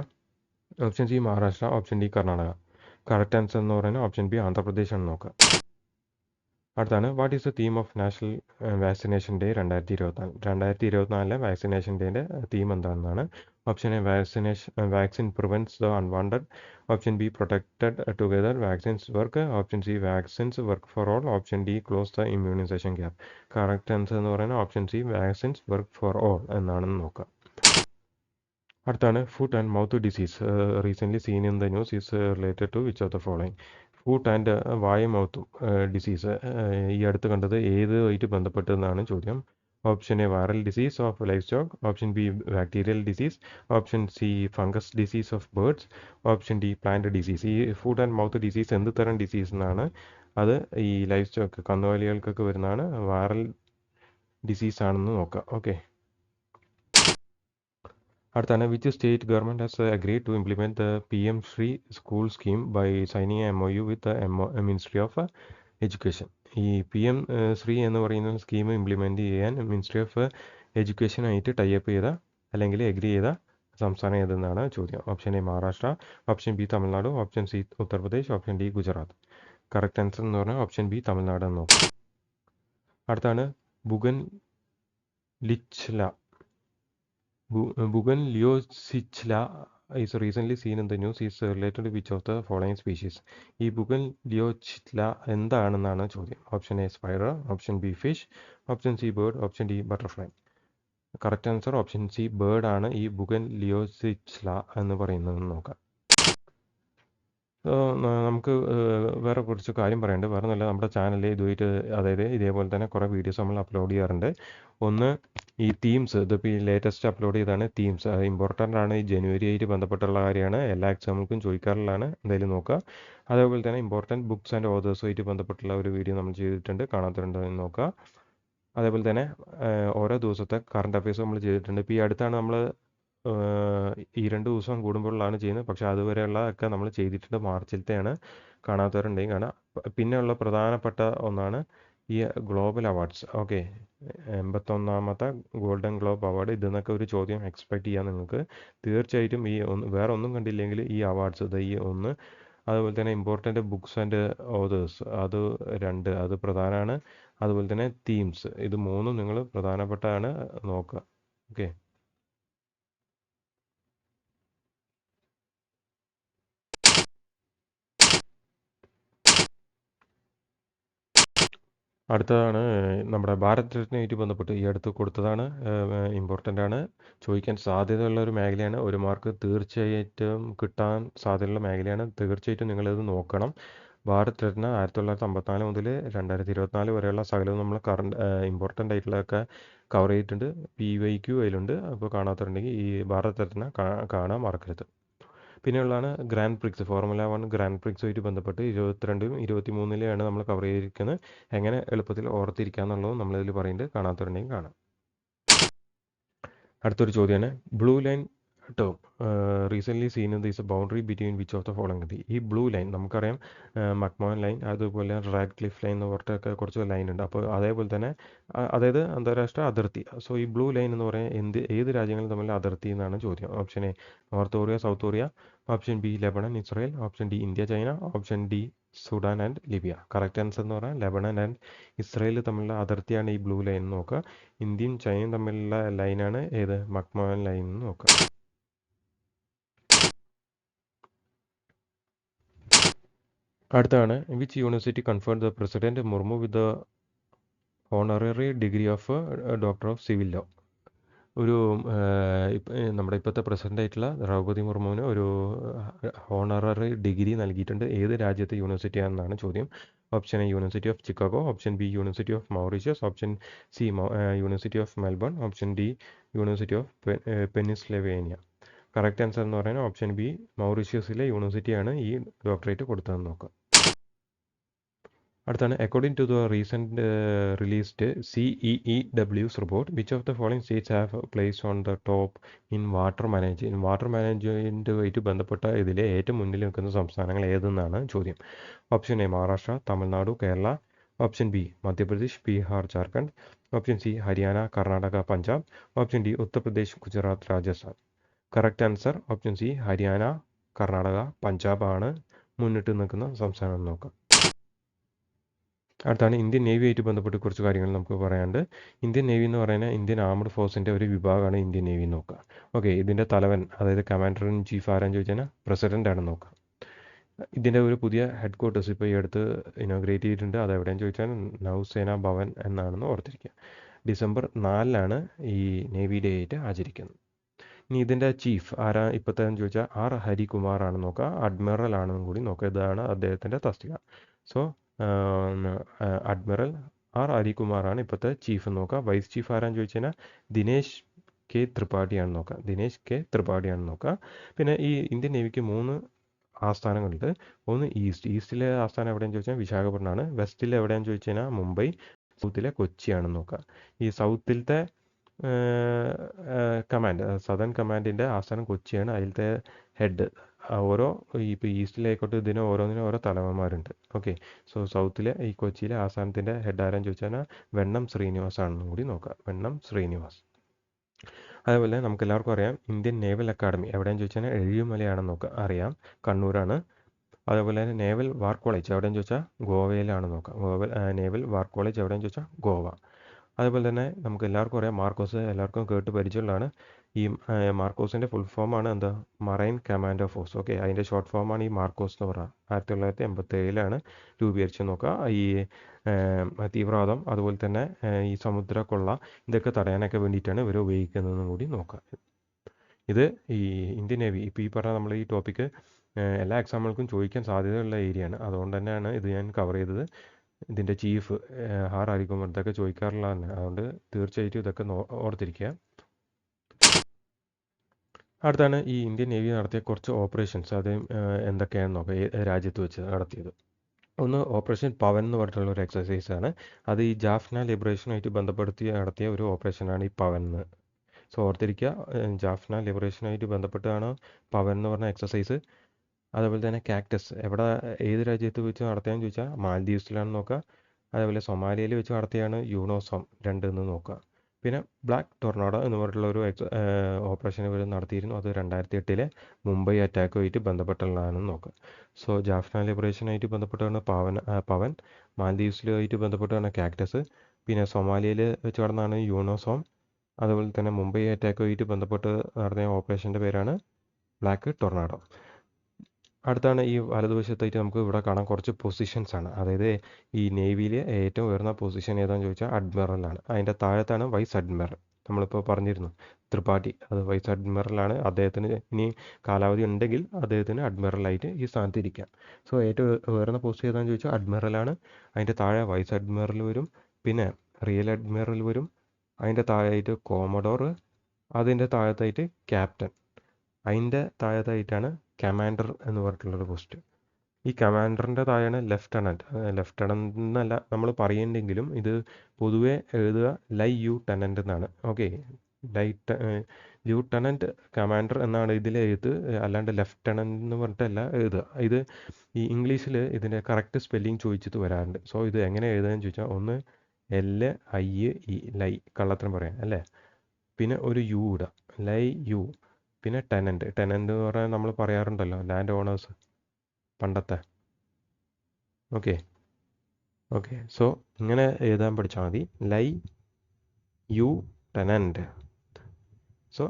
option C Maharashtra, option D Karnataka. Correct answer എന്ന് പറയുന്നത് ഓപ്ഷൻ ബി ആന്ധ്രാപ്രദേശ് ആണ് നോക്കുക. അടുത്താണ്, what is the theme of national vaccination day 2024. 2024 vaccination ഡേൻ്റെ തീം എന്താണെന്നാണ്. Option A vaccine prevents the unwanted, option B protected together vaccines work, option C vaccines work for all, option D close the immunisation gap. Correct answer എന്ന് പറയുന്നത് option C vaccines work for all എന്നാണെന്ന് നോക്കാം. അടുത്താണ്, foot and mouth disease recently seen in the news is related to which of the following. Foot and വായ മൗത്തും disease ഈ അടുത്ത് കണ്ടത് ഏതുമായിട്ട് ബന്ധപ്പെട്ടതെന്നാണ് ചോദ്യം. Option A viral disease of livestock, option B bacterial disease, option C fungus disease of birds, option D plant disease. ഈ food and mouth disease എന്ത് തരം ഡിസീസ് എന്നാണ്. അത് ഈ ലൈഫ് സ്റ്റോക്ക് കന്നുകാലികൾക്കൊക്കെ വരുന്നതാണ്, വൈറൽ ഡിസീസ് ആണെന്ന് നോക്കാം. ഓക്കെ. അടുത്താണ്, which state government has agreed to implement the PM Shri school scheme by signing a MOU with ministry of education. ഈ PM ശ്രീ എന്ന് പറയുന്ന സ്കീം ഇംപ്ലിമെൻറ്റ് ചെയ്യാൻ മിനിസ്ട്രി ഓഫ് എഡ്യൂക്കേഷനായിട്ട് ടൈപ്പ് ചെയ്ത അല്ലെങ്കിൽ എഗ്രി ചെയ്ത സംസ്ഥാനം ഏതെന്നാണ് ചോദ്യം. Option A Maharashtra, option B Tamil Nadu, option C Uttar Pradesh, option D Gujarat. Correct answer എന്ന് പറഞ്ഞാൽ ഓപ്ഷൻ ബി തമിഴ്നാട് എന്ന് നോക്കാം. അടുത്താണ്, Bugun liocichla is recently seen in the news is related which of the following species. ഈ ബുഗൻ ലിയോസിച്ല എന്താണെന്നാണ് ചോദ്യം. Option A spider, option B fish, option C bird, option D butterfly. Correct answer option C bird ആണ് ഈ ബുഗൻ ലിയോസിച്ല എന്ന് പറയുന്നതെന്ന് നോക്കാം. നമുക്ക് വേറെ കുറച്ച് കാര്യം പറയാനുണ്ട്. വേറെ ഒന്നുമല്ല, നമ്മുടെ ചാനലിൽ ഇതുമായിട്ട് അതായത് ഇതേപോലെ തന്നെ കുറേ വീഡിയോസ് നമ്മൾ അപ്ലോഡ് ചെയ്യാറുണ്ട്. ഒന്ന് ഈ തീംസ്, ഇതിപ്പോൾ ഈ ലേറ്റസ്റ്റ് അപ്ലോഡ് ചെയ്താണ് തീംസ്. അത് ഇമ്പോർട്ടൻ്റ് ആണ്, ഈ ജനുവരി ആയിട്ട് ബന്ധപ്പെട്ടുള്ള കാര്യമാണ്, എല്ലാ എക്സാമുകൾക്കും ചോദിക്കാറുള്ളതാണ്, എന്തായാലും നോക്കുക. അതേപോലെ തന്നെ ഇമ്പോർട്ടൻറ്റ് ബുക്സ് ആൻഡ് ഓതേഴ്സുമായിട്ട് ബന്ധപ്പെട്ടുള്ള ഒരു വീഡിയോ നമ്മൾ ചെയ്തിട്ടുണ്ട്, കാണാത്തതുണ്ടോ എന്ന് നോക്കുക. അതേപോലെ തന്നെ ഓരോ ദിവസത്തെ കറണ്ട് അഫയേഴ്സ് നമ്മൾ ചെയ്തിട്ടുണ്ട്. ഇപ്പോൾ ഈ അടുത്താണ് നമ്മൾ ഈ 2 ദിവസം കൂടുമ്പോഴാണ് ചെയ്യുന്നത്, പക്ഷേ അതുവരെയുള്ള ഒക്കെ നമ്മൾ ചെയ്തിട്ടുണ്ട്. മാർച്ചിലത്തെയാണ്, കാണാത്തവരുണ്ടെങ്കിൽ കാണാം. പിന്നെയുള്ള പ്രധാനപ്പെട്ട ഒന്നാണ് ഈ ഗ്ലോബൽ അവാർഡ്സ്. ഓക്കെ, 81ാമത്തെ ഗോൾഡൻ ഗ്ലോബ് അവാർഡ്. ഇതിൽ നിന്നൊക്കെ ഒരു ചോദ്യം എക്സ്പെക്റ്റ് ചെയ്യാം നിങ്ങൾക്ക്. തീർച്ചയായിട്ടും ഈ വേറെ ഒന്നും കണ്ടില്ലെങ്കിൽ ഈ അവാർഡ്സ് ഈ ഒന്ന്, അതുപോലെ തന്നെ ഇമ്പോർട്ടൻ്റ് ബുക്സ് ആൻഡ് ഓതേഴ്സ് അത് 2, അത് പ്രധാനമാണ്. അതുപോലെ തന്നെ തീംസ്, ഇത് 3 നിങ്ങൾ പ്രധാനപ്പെട്ടാണ് നോക്കുക. ഓക്കെ, അടുത്തതാണ് നമ്മുടെ ഭാരത് രത്നയുമായിട്ട് ബന്ധപ്പെട്ട് ഈ അടുത്ത് കൊടുത്തതാണ്, ഇമ്പോർട്ടൻ്റ് ആണ്, ചോദിക്കാൻ സാധ്യതയുള്ള ഒരു മേഖലയാണ്. 1 മാർക്ക് തീർച്ചയായിട്ടും കിട്ടാൻ സാധ്യതയുള്ള മേഖലയാണ്. തീർച്ചയായിട്ടും നിങ്ങളിത് നോക്കണം. ഭാരത് രത്ന 1954 മുതൽ 2024 വരെയുള്ള സകലവും നമ്മൾ ഇമ്പോർട്ടൻ്റ് ആയിട്ടുള്ളതൊക്കെ കവർ ചെയ്തിട്ടുണ്ട്. PYQ അതിലുണ്ട്. അപ്പോൾ കാണാത്തതുണ്ടെങ്കിൽ ഈ ഭാരത് രത്ന കാണാൻ മറക്കരുത്. പിന്നെയുള്ളതാണ് ഗ്രാൻഡ് പ്രിക്സ്, ഫോർമുല 1 ഗ്രാൻഡ് പ്രിക്സുമായിട്ട് ബന്ധപ്പെട്ട് 22 23 നമ്മൾ കവർ ചെയ്തിരിക്കുന്നത്. എങ്ങനെ എളുപ്പത്തിൽ ഓർത്തിരിക്കുക എന്നുള്ളതും നമ്മളിതിൽ പറയുന്നുണ്ട്, കാണാത്തവരുണ്ടെങ്കിൽ കാണാം. അടുത്തൊരു ചോദ്യമാണ് blue line term recently seen in these boundary between which of the following. ഈ ബ്ലൂ ലൈൻ നമുക്കറിയാം, മക്മോഹൻ ലൈൻ, അതുപോലെ റാഡ് ക്ലിഫ് ലൈൻ എന്ന് പറഞ്ഞിട്ടൊക്കെ കുറച്ച് ലൈൻ ഉണ്ട്. അപ്പോൾ അതേപോലെ തന്നെ അതായത് അന്താരാഷ്ട്ര അതിർത്തി. സോ ഈ ബ്ലൂ ലൈൻ എന്ന് പറയുന്നത് ഏത് രാജ്യങ്ങൾ തമ്മിൽ അതിർത്തി എന്നാണ് ചോദ്യം. Option A North Korea, South Korea, option B Lebanon, Israel, option D India, China, option D Sudan and Libya. Correct answer എന്ന് പറഞ്ഞാൽ ലെബണൻ ആൻഡ് ഇസ്രായേൽ തമ്മിലുള്ള അതിർത്തിയാണ് ഈ ബ്ലൂ ലൈൻ എന്ന് നോക്കുക. ഇന്ത്യയും ചൈനയും തമ്മിലുള്ള ലൈനാണ് ഏത്, മക്മോഹൻ ലൈൻ എന്ന് നോക്കുക. അടുത്താണ് which university conferred the president Murmu with the honorary degree of doctor of civil law. ഒരു നമ്മുടെ ഇപ്പോഴത്തെ പ്രസിഡന്റ് ആയിട്ടുള്ള ദ്രൗപദി മുർമുവിന് ഒരു ഓണററി ഡിഗ്രി നൽകിയിട്ടുണ്ട്. ഏത് രാജ്യത്തെ യൂണിവേഴ്സിറ്റിയാണെന്നാണ് ചോദ്യം. Option A university of Chicago, option B university of Mauritius, option C university of Melbourne, option D university of Pennsylvania. Correct answer എന്ന് പറയുന്നത് ഓപ്ഷൻ ബി മൗറീഷ്യസിലെ യൂണിവേഴ്സിറ്റിയാണ് ഈ ഡോക്ടറേറ്റ് കൊടുത്തതെന്ന് നോക്കാം. അടുത്താണ് according to the recent released CEEW's report which of the following states have place on the top in water മാനേജ്മെൻറ്റുമായിട്ട് ബന്ധപ്പെട്ട ഇതിലെ ഏറ്റവും മുന്നിൽ നിൽക്കുന്ന സംസ്ഥാനങ്ങൾ ഏതെന്നാണ് ചോദ്യം. Option A Maharashtra, Tamil Nadu, Kerala, option B Madhya Pradesh, Bihar, Jharkhand, option C Haryana, Karnataka, Punjab, option D Uttar Pradesh, Gujarat, Rajasthan. Correct answer option C Haryana, Karnataka, Punjab ആണ് മുന്നിട്ട് നിൽക്കുന്ന സംസ്ഥാനം നോക്കാം. അടുത്താണ് ഇന്ത്യൻ നേവിയായിട്ട് ബന്ധപ്പെട്ട് കുറച്ച് കാര്യങ്ങൾ നമുക്ക് പറയാനുണ്ട്. ഇന്ത്യൻ നേവി എന്ന് പറയുന്നത് ഇന്ത്യൻ ആർമഡ് ഫോഴ്സിൻ്റെ ഒരു വിഭാഗമാണ് ഇന്ത്യൻ നേവി നോക്കുക. ഓക്കെ, ഇതിൻ്റെ തലവൻ അതായത് കമാൻഡർ ഇൻ ചീഫ് ആരാന്ന് ചോദിച്ചാൽ പ്രസിഡൻ്റ് ആണ് നോക്കുക. ഇതിൻ്റെ ഒരു പുതിയ ഹെഡ് ക്വാർട്ടേഴ്സ് ഇപ്പോൾ ഈ അടുത്ത് ഇനോഗ്രേറ്റ് ചെയ്തിട്ടുണ്ട്. അതെവിടെയെന്ന് ചോദിച്ചാൽ നൗസേന ഭവൻ എന്നാണെന്ന് ഓർത്തിരിക്കുക. ഡിസംബർ 4 ഈ നേവി ഡേ ആയിട്ട് ആചരിക്കുന്നത്. ഇനി ഇതിൻ്റെ ചീഫ് ആരാ ഇപ്പോഴത്തെ ചോദിച്ചാൽ R ഹരികുമാർ ആണ് നോക്കുക. അഡ്മിറൽ ആണെന്നും കൂടി നോക്കുക. ഇതാണ് അദ്ദേഹത്തിൻ്റെ തസ്തിക. സോ അഡ്മിറൽ R ഹരികുമാറാണ് ഇപ്പോഴത്തെ ചീഫ് നോക്കുക. വൈസ് ചീഫ് ആരാന്ന് ചോദിച്ചു കഴിഞ്ഞാൽ ദിനേശ് കെ ത്രിപാഠിയാണ് നോക്കുക. ദിനേശ് കെ ത്രിപാഠിയാണ് നോക്കുക. പിന്നെ ഈ ഇന്ത്യൻ നേവിക്ക് 3 ആസ്ഥാനങ്ങളുണ്ട്. ഒന്ന് ഈസ്റ്റിലെ ആസ്ഥാനം എവിടെയെന്ന് ചോദിച്ചാൽ വിശാഖപട്ടണമാണ്. വെസ്റ്റിൽ എവിടെയാണെന്ന് ചോദിച്ചു കഴിഞ്ഞാൽ മുംബൈ, സൗത്തിലെ കൊച്ചിയാണെന്ന് നോക്കുക. ഈ സൗത്തിലത്തെ കമാൻഡ് സദൺ കമാൻഡിൻ്റെ ആസ്ഥാനം കൊച്ചിയാണ്. അതിലത്തെ ഹെഡ് ഓരോ ഇപ്പോൾ ഈസ്റ്റിലായിക്കോട്ടെ ഇതിന് ഓരോന്നിനും ഓരോ തലവന്മാരുണ്ട്. ഓക്കെ, സോ സൗത്തിലെ ഈ കൊച്ചിയിലെ ആസ്ഥാനത്തിൻ്റെ ഹെഡ് ആരാന്ന് ചോദിച്ചാൽ വെണ്ണം ശ്രീനിവാസ് ആണെന്നും കൂടി നോക്കുക. വെണ്ണം ശ്രീനിവാസ്. അതേപോലെ നമുക്ക് എല്ലാവർക്കും അറിയാം ഇന്ത്യൻ നേവൽ അക്കാഡമി എവിടെയാണെന്ന് ചോദിച്ചാൽ എഴുമലയാണെന്ന് നോക്കുക. അറിയാം, കണ്ണൂരാണ്. അതേപോലെ തന്നെ നേവൽ വാർ കോളേജ് എവിടെയെന്ന് ചോദിച്ചാൽ ഗോവയിലാണ് നോക്കുക. നേവൽ വാർ കോളേജ് എവിടെയെന്ന് ചോദിച്ചാൽ ഗോവ. അതുപോലെ തന്നെ നമുക്ക് എല്ലാവർക്കും അറിയാം മാർക്കോസ് എല്ലാവർക്കും കേട്ട് പരിചയമുള്ളതാണ്. ഈ മാർക്കോസിൻ്റെ ഫുൾ ഫോമാണ് എന്താ മറൈൻ കമാൻഡോ ഫോഴ്സ്. ഓക്കെ, അതിൻ്റെ ഷോർട്ട് ഫോമാണ് ഈ മാർക്കോസ് എന്ന് പറയുക. 1987 രൂപീകരിച്ച് നോക്കുക. ഈ തീവ്രവാദം അതുപോലെ തന്നെ ഈ സമുദ്രക്കൊള്ള ഇതൊക്കെ തടയാനൊക്കെ വേണ്ടിയിട്ടാണ് ഇവർ ഉപയോഗിക്കുന്നതെന്നും കൂടി നോക്കുക. ഇത് ഈ ഇന്ത്യൻ നേവി ഇപ്പോൾ ഈ പറഞ്ഞ നമ്മൾ ഈ ടോപ്പിക്ക് എല്ലാ എക്സാമുകൾക്കും ചോദിക്കാൻ സാധ്യതയുള്ള ഏരിയയാണ്. അതുകൊണ്ട് തന്നെയാണ് ഇത് ഞാൻ കവർ ചെയ്തത്. ഇതിൻ്റെ ചീഫ് ആരായിരിക്കും ഇതൊക്കെ ചോദിക്കാറുള്ളതാണ്. അതുകൊണ്ട് തീർച്ചയായിട്ടും ഇതൊക്കെ ഓർത്തിരിക്കുക. അടുത്താണ് ഈ ഇന്ത്യൻ നേവി നടത്തിയ കുറച്ച് ഓപ്പറേഷൻസ്. അത് എന്തൊക്കെയാണെന്ന് നോക്കാം രാജ്യത്ത് വെച്ച് നടത്തിയത്. ഒന്ന് ഓപ്പറേഷൻ പവൻ എന്ന് പറഞ്ഞിട്ടുള്ള ഒരു എക്സസൈസാണ്. അത് ഈ ജാഫ്ന ലിബറേഷനുമായിട്ട് ബന്ധപ്പെടുത്തി നടത്തിയ ഒരു ഓപ്പറേഷനാണ് ഈ പവൻ എന്ന്. സോ ഓർത്തിരിക്കുക, ജാഫ്ന ലിബറേഷനുമായിട്ട് ബന്ധപ്പെട്ടാണ് പവൻ എന്ന് പറഞ്ഞ എക്സസൈസ്. അതേപോലെ തന്നെ കാക്ടസ് എവിടെ ഏത് രാജ്യത്ത് വെച്ച് നടത്തിയാന്ന് ചോദിച്ചാൽ മാൽദീവ്സിലാണെന്ന് നോക്കുക. അതേപോലെ സൊമാലിയയിൽ വെച്ച് നടത്തിയാണ് യൂണോസോം 2 എന്ന് നോക്കുക. പിന്നെ ബ്ലാക്ക് ടൊർണാഡോ എന്ന് പറഞ്ഞിട്ടുള്ള ഒരു ഓപ്പറേഷൻ ഇവർ നടത്തിയിരുന്നു. അത് 2008 മുംബൈ അറ്റാക്കുമായിട്ട് ബന്ധപ്പെട്ടുള്ളതാണെന്ന് നോക്കുക. സോ ജാഫ്ന ലിബറേഷനായിട്ട് ബന്ധപ്പെട്ടാണ് പവൻ, മാൽദീവ്സിലുമായിട്ട് ബന്ധപ്പെട്ടാണ് കാക്ടസ്, പിന്നെ സൊമാലിയയിൽ വെച്ച് നടന്നാണ് യൂണോസോം. അതുപോലെ തന്നെ മുംബൈ അറ്റാക്കുമായിട്ട് ബന്ധപ്പെട്ട് നടത്തിയ ഓപ്പറേഷൻ്റെ പേരാണ് ബ്ലാക്ക് ടൊർണാഡോ. അടുത്താണ് ഈ വലതുവശത്തായിട്ട് നമുക്ക് ഇവിടെ കാണാൻ കുറച്ച് പൊസിഷൻസ് ആണ്. അതായത് ഈ നേവിയിലെ ഏറ്റവും ഉയർന്ന പൊസിഷൻ ഏതാണെന്ന് ചോദിച്ചാൽ അഡ്മിറലാണ്. അതിൻ്റെ താഴത്താണ് വൈസ് അഡ്മിറൽ. നമ്മളിപ്പോൾ പറഞ്ഞിരുന്നു ത്രിപാഠി, അത് വൈസ് അഡ്മിറലാണ്. അദ്ദേഹത്തിന് ഇനി കാലാവധി ഉണ്ടെങ്കിൽ അദ്ദേഹത്തിന് അഡ്മിറലായിട്ട് ഈ സ്ഥാനത്ത് ഇരിക്കാം. സോ ഏറ്റവും ഉയർന്ന പോസ്റ്റ് ഏതാണെന്ന് ചോദിച്ചാൽ അഡ്മിറലാണ്. അതിൻ്റെ താഴെ വൈസ് അഡ്മിറൽ വരും, പിന്നെ റിയൽ അഡ്മിറൽ വരും, അതിൻ്റെ താഴെയായിട്ട് കോമഡോർ, അതിൻ്റെ താഴത്തായിട്ട് ക്യാപ്റ്റൻ, അതിൻ്റെ താഴത്തായിട്ടാണ് കമാൻഡർ എന്ന് പറഞ്ഞിട്ടുള്ളൊരു പോസ്റ്റ്. ഈ കമാൻഡറിൻ്റെ താഴെയാണ് ലെഫ്റ്റനൻറ്റ്. ലെഫ്റ്റനൻ്റ് എന്നല്ല നമ്മൾ പറയേണ്ടെങ്കിലും ഇത് പൊതുവെ എഴുതുക ലൈയൂട്ടനൻ്റ് എന്നാണ്. ഓക്കെ, ല്യൂട്ടനൻറ്റ് കമാൻഡർ എന്നാണ് ഇതിൽ എഴുത്ത്, അല്ലാണ്ട് ലെഫ്റ്റനൻ്റ് എന്ന് പറഞ്ഞിട്ടല്ല എഴുതുക. ഇത് ഈ ഇംഗ്ലീഷിൽ ഇതിൻ്റെ കറക്റ്റ് സ്പെല്ലിങ് ചോദിച്ചിട്ട് വരാറുണ്ട്. സോ ഇത് എങ്ങനെ എഴുതുകയെന്ന് ചോദിച്ചാൽ ഒന്ന് LIE ലൈ, കള്ളത്തരം പറയാം അല്ലേ, പിന്നെ ഒരു യു ഇടുക, ലൈ യു, പിന്നെ ടെനൻറ്റ് എന്ന് പറഞ്ഞാൽ നമ്മൾ പറയാറുണ്ടല്ലോ ലാൻഡ് ഓണേഴ്സ് പണ്ടത്തെ. ഓക്കെ, സോ ഇങ്ങനെ എഴുതാൻ പഠിച്ചാൽ മതി, ലൈ യു ടെനൻറ്റ്. സോ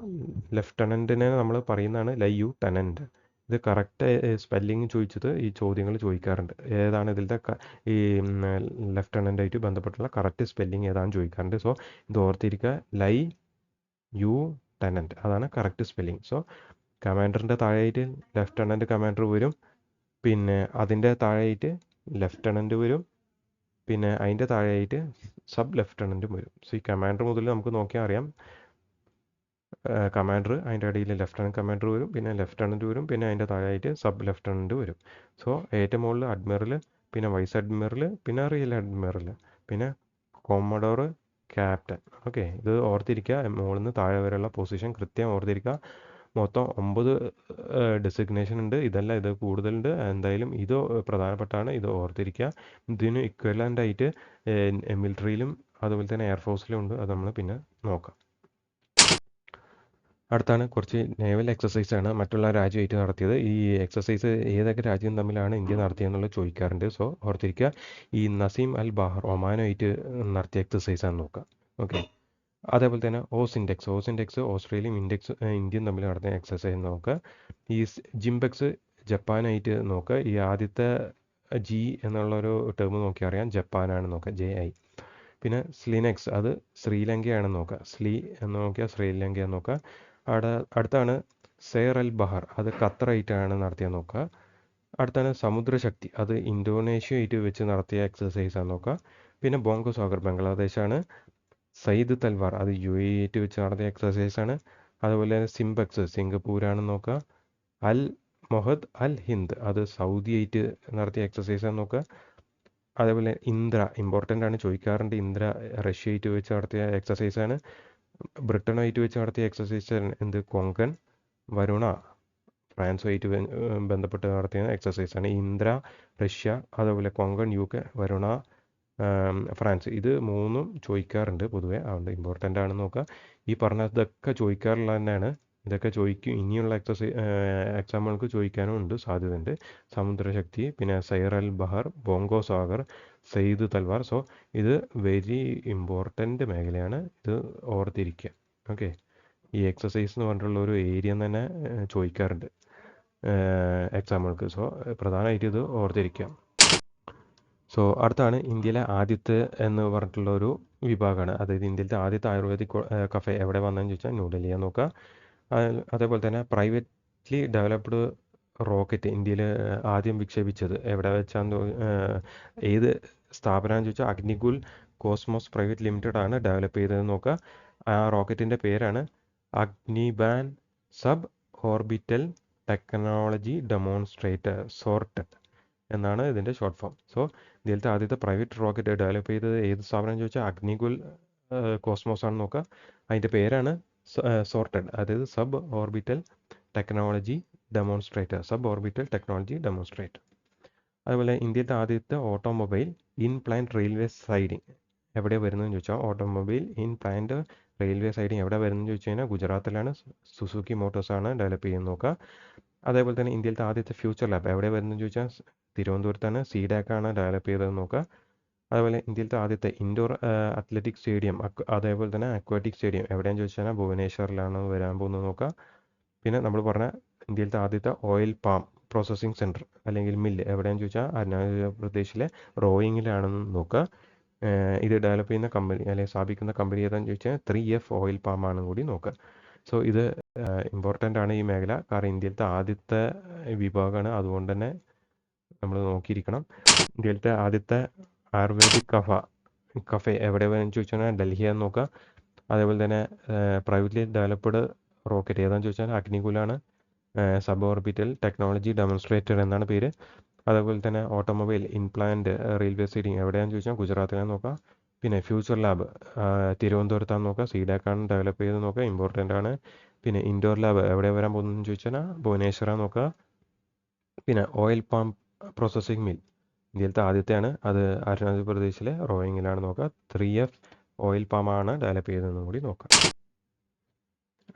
ലെഫ്റ്റനൻറ്റിനെ നമ്മൾ പറയുന്നതാണ് ലൈ യു ടെനൻറ്റ്. ഇത് കറക്റ്റ് സ്പെല്ലിങ് ചോദിച്ചത് ഈ ചോദ്യങ്ങൾ ചോദിക്കാറുണ്ട്. ഏതാണ് ഇതിൻ്റെ ഈ ലെഫ്റ്റനൻ്റായിട്ട് ബന്ധപ്പെട്ടുള്ള കറക്റ്റ് സ്പെല്ലിങ് ഏതാണെന്ന് ചോദിക്കാറുണ്ട്. സോ ഇത് ഓർത്തിരിക്കുക, ലൈ യു ടെനൻറ്റ്, അതാണ് കറക്റ്റ് സ്പെല്ലിങ്. സോ കമാൻഡറിൻ്റെ താഴെയായിട്ട് ലെഫ്റ്റനൻറ്റ് കമാൻഡർ വരും, പിന്നെ അതിൻ്റെ താഴെയായിട്ട് ലെഫ്റ്റനൻറ്റ് വരും, പിന്നെ അതിൻ്റെ താഴെയായിട്ട് സബ് ലെഫ്റ്റനൻറ്റും വരും. സോ ഈ കമാൻഡർ മുതൽ നമുക്ക് നോക്കിയാൽ അറിയാം, കമാൻഡർ, അതിൻ്റെ ഇടയിൽ ലെഫ്റ്റനൻറ്റ് കമാൻഡർ വരും, പിന്നെ ലെഫ്റ്റനൻറ്റ് വരും, പിന്നെ അതിൻ്റെ താഴെയായിട്ട് സബ് ലെഫ്റ്റനൻറ്റ് വരും. സോ ഏറ്റവും മുകളിൽ അഡ്മിറൽ, പിന്നെ വൈസ് അഡ്മിറൽ, പിന്നെ റിയൽ അഡ്മിറൽ, പിന്നെ കോമഡോർ, ക്യാപ്റ്റൻ. ഓക്കെ, ഇത് ഓർത്തിരിക്കുക. മുകളിൽ നിന്ന് താഴെ വരെയുള്ള പൊസിഷൻ കൃത്യം ഓർത്തിരിക്കുക. മൊത്തം 9 ഡെസിഗ്നേഷൻ ഉണ്ട്. ഇതല്ല, ഇത് കൂടുതലുണ്ട്. എന്തായാലും ഇത് പ്രധാനപ്പെട്ടാണ്, ഇത് ഓർത്തിരിക്കുക. ഇതിന് ഇക്വലൻ്റ് ആയിട്ട് മിലിറ്ററിയിലും അതുപോലെ തന്നെ എയർഫോഴ്സിലും ഉണ്ട്. അത് നമ്മൾ പിന്നെ നോക്കാം. അടുത്താണ് കുറച്ച് നേവൽ എക്സസൈസാണ് മറ്റുള്ള രാജ്യമായിട്ട് നടത്തിയത്. ഈ എക്സസൈസ് ഏതൊക്കെ രാജ്യം തമ്മിലാണ് ഇന്ത്യ നടത്തിയെന്നുള്ളത് ചോദിക്കാറുണ്ട്. സോ ഓർത്തിരിക്കുക, ഈ നസീം അൽ ബഹർ ഒമാനുമായിട്ട് നടത്തിയ എക്സസൈസാണ് നോക്കുക. ഓക്കെ, അതേപോലെ തന്നെ ഓസ് ഇൻഡെക്സ് ഓസ്ട്രേലിയയും ഇന്ത്യയും തമ്മിൽ നടത്തിയ എക്സസൈസ് നോക്കുക. ഈ ജിംബെക്സ് ജപ്പാനായിട്ട് നോക്കുക. ഈ ആദ്യത്തെ ജി എന്നുള്ളൊരു ടേം നോക്കി അറിയാം, ജപ്പാനാണ് നോക്കുക, JI. പിന്നെ സ്ലിനെക്സ്, അത് ശ്രീലങ്കയാണ് നോക്കുക, സ്ലീ എന്ന് നോക്കിയാൽ ശ്രീലങ്ക നോക്കുക. അടുത്താണ് സെയർ അൽ ബഹർ, അത് ഖത്തറായിട്ടാണ് നടത്തിയ നോക്കുക. അടുത്താണ് സമുദ്രശക്തി, അത് ഇന്തോനേഷ്യയായിട്ട് വെച്ച് നടത്തിയ എക്സസൈസാണ് നോക്കുക. പിന്നെ ബോങ്കോ സാഗർ ബംഗ്ലാദേശാണ്. സയ്യിദ് തൽവാർ, അത് UAE ആയിട്ട് വെച്ച് നടത്തിയ എക്സസൈസാണ്. അതുപോലെ സിംബെക്സ് സിംഗപ്പൂരാണ് നോക്കുക. അൽ മൊഹദ് അൽ ഹിന്ദ്, അത് സൗദി ആയിട്ട് നടത്തിയ എക്സസൈസാണ് നോക്കുക. അതേപോലെ ഇന്ദ്ര, ഇമ്പോർട്ടൻ്റ് ആണ്, ചോദിക്കാറുണ്ട്. ഇന്ദ്ര റഷ്യയായിട്ട് വെച്ച് നടത്തിയ എക്സസൈസാണ്. ബ്രിട്ടനുമായിട്ട് വെച്ച് നടത്തിയ എക്സസൈസ് എന്ത്, കൊങ്കൺ. വരുണ ഫ്രാൻസുമായിട്ട് ബന്ധപ്പെട്ട് നടത്തിയ എക്സസൈസാണ്. ഇന്ദ്ര റഷ്യ, അതേപോലെ കൊങ്കൺ UK, വരുണ ഫ്രാൻസ്. ഇത് മൂന്നും ചോദിക്കാറുണ്ട് പൊതുവേ, അതുകൊണ്ട് ഇമ്പോർട്ടൻ്റ് ആണെന്ന് നോക്കുക. ഈ പറഞ്ഞതൊക്കെ ചോദിക്കാറുള്ള തന്നെയാണ്. ഇതൊക്കെ ചോദിക്കും, ഇനിയുള്ള എക്സാമുകൾക്ക് ചോദിക്കാനും ഉണ്ട്, സാധ്യതയുണ്ട്. സമുദ്രശക്തി, പിന്നെ സൈർ അൽ ബഹർ, ബോങ്കോ സാഗർ, സയ്യിദ് തൽവാർ. സോ ഇത് വെരി ഇമ്പോർട്ടൻ്റ് മേഖലയാണ്, ഇത് ഓർത്തിരിക്കുക. ഓക്കെ, ഈ എക്സസൈസ് എന്ന് പറഞ്ഞിട്ടുള്ള ഒരു ഏരിയ തന്നെ ചോദിക്കാറുണ്ട് എക്സാമുകൾക്ക്. സോ പ്രധാനമായിട്ട് ഇത് ഓർത്തിരിക്കുക. സോ അടുത്താണ് ഇന്ത്യയിലെ ആദ്യത്തെ എന്ന് പറഞ്ഞിട്ടുള്ള ഒരു വിഭാഗമാണ്. അതായത് ഇന്ത്യയിലത്തെ ആദ്യത്തെ ആയുർവേദിക് കഫേ എവിടെ വന്നതെന്ന് ചോദിച്ചാൽ ന്യൂഡൽഹിയാണ് നോക്കുക. അതേപോലെ തന്നെ പ്രൈവറ്റ്ലി ഡെവലപ്ഡ് റോക്കറ്റ് ഇന്ത്യയിൽ ആദ്യം വിക്ഷേപിച്ചത് എവിടെ വെച്ചാന്ന് ഏത് സ്ഥാപനമാണെന്ന് ചോദിച്ചാൽ അഗ്നികുൽ കോസ്മോസ് പ്രൈവറ്റ് ലിമിറ്റഡ് ആണ് ഡെവലപ്പ് ചെയ്തതെന്ന് നോക്കുക. ആ റോക്കറ്റിൻ്റെ പേരാണ് Agnibaan sub orbital technology demonstrator sort എന്നാണ് ഇതിൻ്റെ ഷോർട്ട് ഫോം. സോ ഇന്ത്യയിലത്തെ ആദ്യത്തെ പ്രൈവറ്റ് റോക്കറ്റ് ഡെവലപ്പ് ചെയ്തത് ഏത് സ്ഥാപനം ചോദിച്ചാൽ അഗ്നികുൽ കോസ്മോസ് ആണ് നോക്കുക. അതിൻ്റെ പേരാണ് സോർട്ടഡ്, അതായത് സബ് ഓർബിറ്റൽ ടെക്നോളജി ഡെമോൺസ്ട്രേറ്റർ. അതുപോലെ ഇന്ത്യയിലത്തെ ആദ്യത്തെ automobile in plant railway siding എവിടെ വരുന്നതെന്ന് ചോദിച്ചാൽ automobile in plant railway siding എവിടെ വരുന്നതെന്ന് ചോദിച്ചു കഴിഞ്ഞാൽ ഗുജറാത്തിലാണ്. സുസുക്കി മോട്ടോഴ്സാണ് ഡെവലപ്പ് ചെയ്യുന്നത് നോക്കുക. അതേപോലെ തന്നെ ഇന്ത്യയിലത്തെ ആദ്യത്തെ ഫ്യൂച്ചർ ലാബ് എവിടെ വരുന്നതെന്ന് ചോദിച്ചാൽ തിരുവനന്തപുരത്താണ്. സീഡാക്കാണ് ഡെവലപ്പ് ചെയ്തതെന്ന് നോക്കുക. അതുപോലെ ഇന്ത്യയിലത്തെ ആദ്യത്തെ ഇൻഡോർ അത്ലറ്റിക് സ്റ്റേഡിയം അതേപോലെ തന്നെ അക്വാറ്റിക് സ്റ്റേഡിയം എവിടെയാണെന്ന് ചോദിച്ചാൽ ഭുവനേശ്വറിലാണ് വരാൻ പോകുന്നത് നോക്കുക. പിന്നെ നമ്മൾ പറഞ്ഞ ഇന്ത്യയിലത്തെ ആദ്യത്തെ ഓയിൽ പാം പ്രോസസ്സിംഗ് സെൻറ്റർ അല്ലെങ്കിൽ മില്ല് എവിടെയാണെന്ന് ചോദിച്ചാൽ അരുണാചൽ പ്രദേശിലെ റോയിങ്ങിലാണെന്ന് നോക്കുക. ഇത് ഡെവലപ്പ് ചെയ്യുന്ന കമ്പനി അല്ലെങ്കിൽ സ്ഥാപിക്കുന്ന കമ്പനി ഏതാണെന്ന് ചോദിച്ചാൽ 3F ഓയിൽ പാം ആണെന്ന് കൂടി നോക്കുക. സോ ഇത് ഇമ്പോർട്ടൻ്റ് ആണ് ഈ മേഖല, കാരണം ഇന്ത്യയിലത്തെ ആദ്യത്തെ വിഭാഗമാണ്. അതുകൊണ്ട് തന്നെ നമ്മൾ നോക്കിയിരിക്കണം. ഇന്ത്യയിലത്തെ ആദ്യത്തെ ആയുർവേദിക് കഫേ എവിടെ വേണമെന്ന് ചോദിച്ചാൽ ഡൽഹിയാന്ന് നോക്കുക. അതേപോലെ തന്നെ പ്രൈവറ്റ്ലി ഡെവലപ്ഡ് റോക്കറ്റ് ഏതാണെന്ന് ചോദിച്ചാൽ അഗ്നികുലാണ്. സബ് ഓർബിറ്റൽ ടെക്നോളജി ഡെമോൺസ്ട്രേറ്റർ എന്നാണ് പേര്. അതേപോലെ തന്നെ ഓട്ടോമൊബൈൽ ഇൻപ്ലാന്റ് റെയിൽവേ സൈഡിങ് എവിടെയാണെന്ന് ചോദിച്ചാൽ ഗുജറാത്തിലാണ് നോക്കുക. പിന്നെ ഫ്യൂച്ചർ ലാബ് തിരുവനന്തപുരത്താണ് നോക്കുക. സീഡാക്കാണ് ഡെവലപ്പ് ചെയ്ത് നോക്കുക, ഇമ്പോർട്ടൻ്റ് ആണ്. പിന്നെ ഇൻഡോർ ലാബ് എവിടെ വരാൻ പോകുന്നതെന്ന് ചോദിച്ചാൽ ഭുവനേശ്വറാണ് നോക്കുക. പിന്നെ ഓയിൽ പാം പ്രോസസ്സിംഗ് മിൽ ഇന്ത്യയിലത്തെ ആദ്യത്തെയാണ്, അത് അരുണാചൽ പ്രദേശിലെ റോയിങ്ങിലാണ് നോക്കുക. 3F ഓയിൽ പാമാണ് ഡെവലപ്പ് ചെയ്തതെന്നും കൂടി നോക്കാം.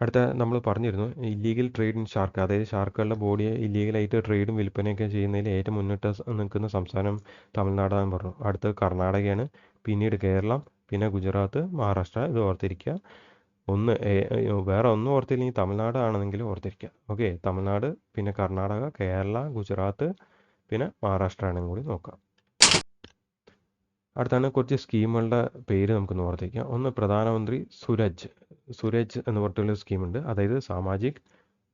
അടുത്ത നമ്മൾ പറഞ്ഞിരുന്നു ഇല്ലീഗൽ ട്രേഡ് ഇൻ ഷാർക്ക്, അതായത് ഷാർക്കുകളുടെ ബോഡിയെ ഇല്ലീഗലായിട്ട് ട്രേഡും വിൽപ്പനയൊക്കെ ചെയ്യുന്നതിൽ ഏറ്റവും മുന്നിട്ട് നിൽക്കുന്ന സംസ്ഥാനം തമിഴ്നാടാണെന്ന് പറഞ്ഞു. അടുത്തത് കർണാടകയാണ്, പിന്നീട് കേരളം, പിന്നെ ഗുജറാത്ത്, മഹാരാഷ്ട്ര. ഇത് ഓർത്തിരിക്കുക. വേറെ ഒന്നും ഓർത്തില്ലെങ്കിൽ തമിഴ്നാട് ആണെന്നെങ്കിലും ഓർത്തിരിക്കുക. ഓക്കെ, തമിഴ്നാട്, പിന്നെ കർണാടക, കേരള, ഗുജറാത്ത്, പിന്നെ മഹാരാഷ്ട്ര ആണെന്നും കൂടി നോക്കാം. അടുത്താണ് കുറച്ച് സ്കീമുകളുടെ പേര് നമുക്കൊന്ന് ഓർത്തിരിക്കാം. ഒന്ന് പ്രധാനമന്ത്രി സുരജ് എന്ന് പറഞ്ഞിട്ടുള്ള സ്കീമുണ്ട്. അതായത് സാമാജിക്